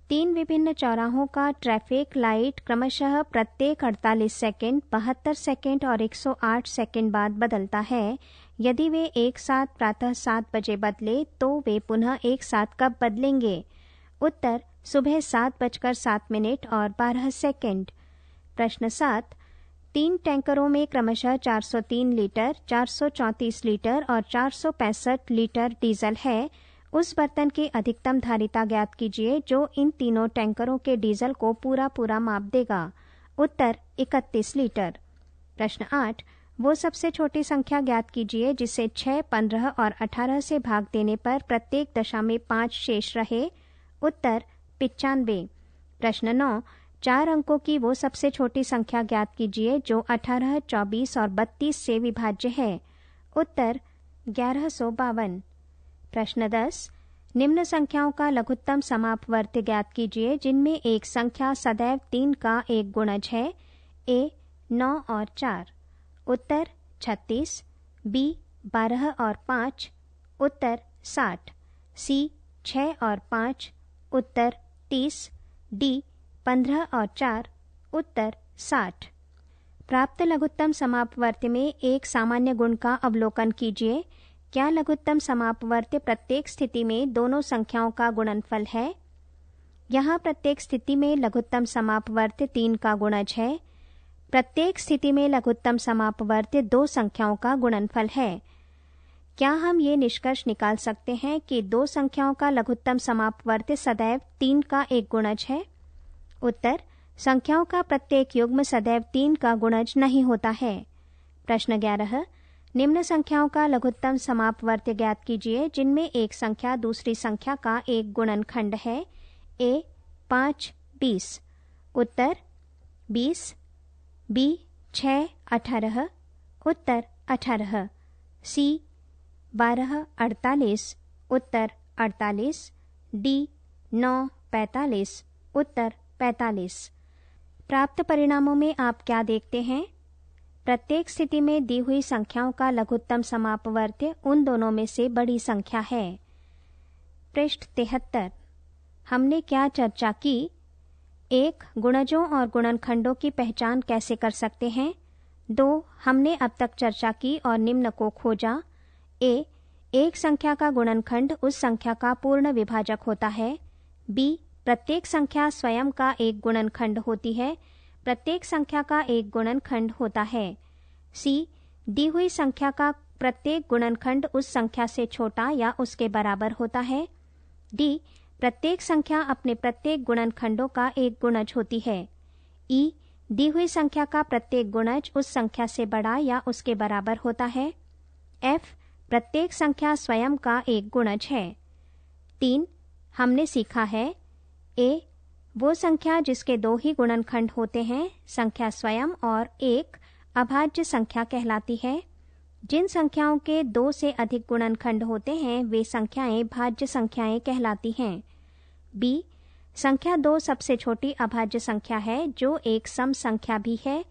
3 विभिन्न चौराहों का ट्रैफिक लाइट क्रमशः प्रत्येक 48 सेकंड, 72 सेकंड और 108 सेकंड बाद बदलता है। यदि वे एक साथ प्रातः 7 बजे बदले तो वे पुनः एक साथ कब बदलेंगे। उत्तर सुबह 7:07 और 12 सेकंड। प्रश्न 7। 3 टैंकरों में क्रमशः 403 लीटर, 434 लीटर और 465 लीटर डीजल है। उस बर्तन की अधिकतम धारिता ज्ञात कीजिए जो इन तीनों टैंकरों के डीजल को पूरा पूरा माप देगा। उत्तर 31 लीटर। प्रश्न 8। वो सबसे छोटी संख्या ज्ञात कीजिए जिसे 6, 15 और 18 से भाग देने पर प्रत्येक दशा में 5 शेष रहे। उत्तर 95। प्रश्न 9। 4 अंकों की वो सबसे छोटी संख्या ज्ञात कीजिए जो 18, 24 और 32 से विभाज्य है। उत्तर 1152। प्रश्न 10। निम्न संख्याओं का लघुत्तम समापवर्त्य ज्ञात कीजिए जिनमें एक संख्या सदैव 3 का एक गुणज है। ए 9 और 4। उत्तर 36। बी 12 और 5। उत्तर 60। सी 6 और 5 उत्तर 30, डी 15 और 4 उत्तर 60। प्राप्त लघुत्तम समापवर्त्य में एक सामान्य गुण का अवलोकन कीजिए। क्या लघुत्तम समापवर्त्य प्रत्येक स्थिति में दोनों संख्याओं का गुणनफल है? यहाँ प्रत्येक स्थिति में लघुत्तम समापवर्त्य 3 का गुणज है। प्रत्येक स्थिति में लघुत्तम समापवर्त्य 2 संख्याओं का गुणनफल है। क्या हम ये निष्कर्ष निकाल सकते हैं कि 2 संख्याओं का लघुत्तम समापवर्त्य सदैव 3 का एक गुणज है? उत्तर: संख्याओं का प्रत्येक युग्म सदैव 3 का गुणज नहीं होता है। प्रश्न 11, निम्न संख्याओं का लघुत्तम समापवर्त्य ज्ञात कीजिए जिनमें एक संख्या दूसरी संख्या का एक गुणनखंड है। ए 5, 20 उत्तर 20, बी 6, 18 उत्तर 18, सी 12, 48 उत्तर 48, डी 9, 45 उत्तर 45। प्राप्त परिणामों में आप क्या देखते हैं? प्रत्येक स्थिति में दी हुई संख्याओं का लघुत्तम समापवर्त्य उन दोनों में से बड़ी संख्या है। पृष्ठ 73। हमने क्या चर्चा की? 1. गुणजों और गुणनखंडों की पहचान कैसे कर सकते हैं? 2. हमने अब तक चर्चा की और निम्न को खोजा। ए. एक संख्या का गुणनखंड उस संख्या का पूर्ण विभाजक होता है। बी. प्रत्येक संख्या स्वयं का एक गुणनखंड होती है। प्रत्येक संख्या का एक गुणनखंड होता है। सी. दी हुई संख्या का प्रत्येक गुणनखंड उस संख्या से छोटा या उसके बराबर होता है। डी. प्रत्येक संख्या अपने प्रत्येक गुणनखंडों का एक गुणज होती है। ई. दी हुई संख्या का प्रत्येक गुणज उस संख्या से बड़ा या उसके बराबर होता है। एफ. प्रत्येक संख्या स्वयं का एक गुणज है। 3. हमने सीखा है। ए. वो संख्या जिसके 2 ही गुणनखंड होते हैं संख्या स्वयं और एक अभाज्य संख्या कहलाती है। जिन संख्याओं के 2 से अधिक गुणनखंड होते हैं वे संख्याएं भाज्य संख्याएं कहलाती हैं। बी. संख्या 2 सबसे छोटी अभाज्य संख्या है जो एक सम संख्या भी है।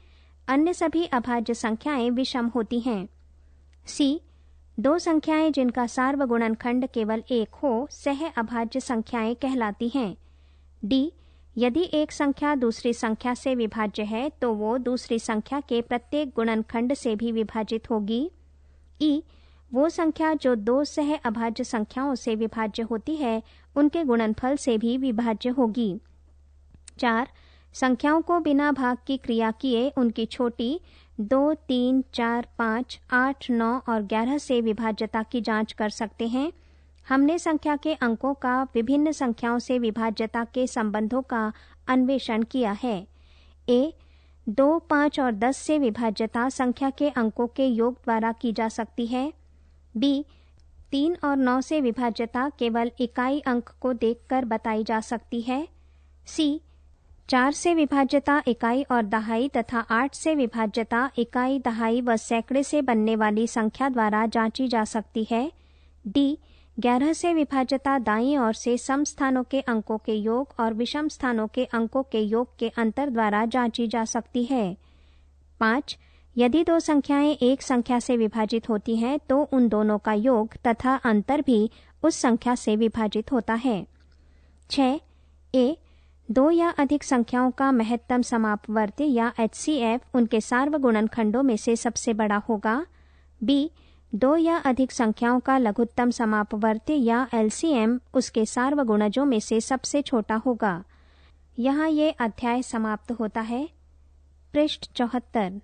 अन्य सभी अभाज्य संख्याएं विषम होती हैं। सी. 2 संख्याएं जिनका सार्वगुणनखंड केवल 1 हो सह अभाज्य संख्याएं कहलाती हैं। डी. यदि एक संख्या दूसरी संख्या से विभाज्य है तो वो दूसरी संख्या के प्रत्येक गुणनखंड से भी विभाजित होगी। ई. वो संख्या जो 2 सह अभाज्य संख्याओं से विभाज्य होती है उनके गुणनफल से भी विभाज्य होगी। 4. संख्याओं को बिना भाग की क्रिया किए उनकी छोटी 2, 3, 4, 5, 8, 9 और 11 से विभाज्यता की जांच कर सकते हैं। हमने संख्या के अंकों का विभिन्न संख्याओं से विभाज्यता के संबंधों का अन्वेषण किया है। ए. 2, 5 और 10 से विभाज्यता संख्या के अंकों के योग द्वारा की जा सकती है। बी. 3 और 9 से विभाज्यता केवल इकाई अंक को देखकर बताई जा सकती है। सी. 4 से विभाज्यता इकाई और दहाई तथा 8 से विभाज्यता इकाई, दहाई व सैकड़े से बनने वाली संख्या द्वारा जांची जा सकती है। डी. 11 से विभाज्यता दाईं ओर से सम स्थानों के अंकों के योग और विषम स्थानों के अंकों के योग के अंतर द्वारा जांची जा सकती है। 5. यदि 2 संख्याएं एक संख्या से विभाजित होती हैं तो उन दोनों का योग तथा अंतर भी उस संख्या से विभाजित होता है। 6. ए. 2 या अधिक संख्याओं का महत्तम समापवर्त्य या HCF उनके सार्वगुणनखंडों में से सबसे बड़ा होगा। बी. 2 या अधिक संख्याओं का लघुत्तम समापवर्त्य या LCM उसके सार्वगुणजों में से सबसे छोटा होगा। यहाँ ये अध्याय समाप्त होता है। पृष्ठ 74।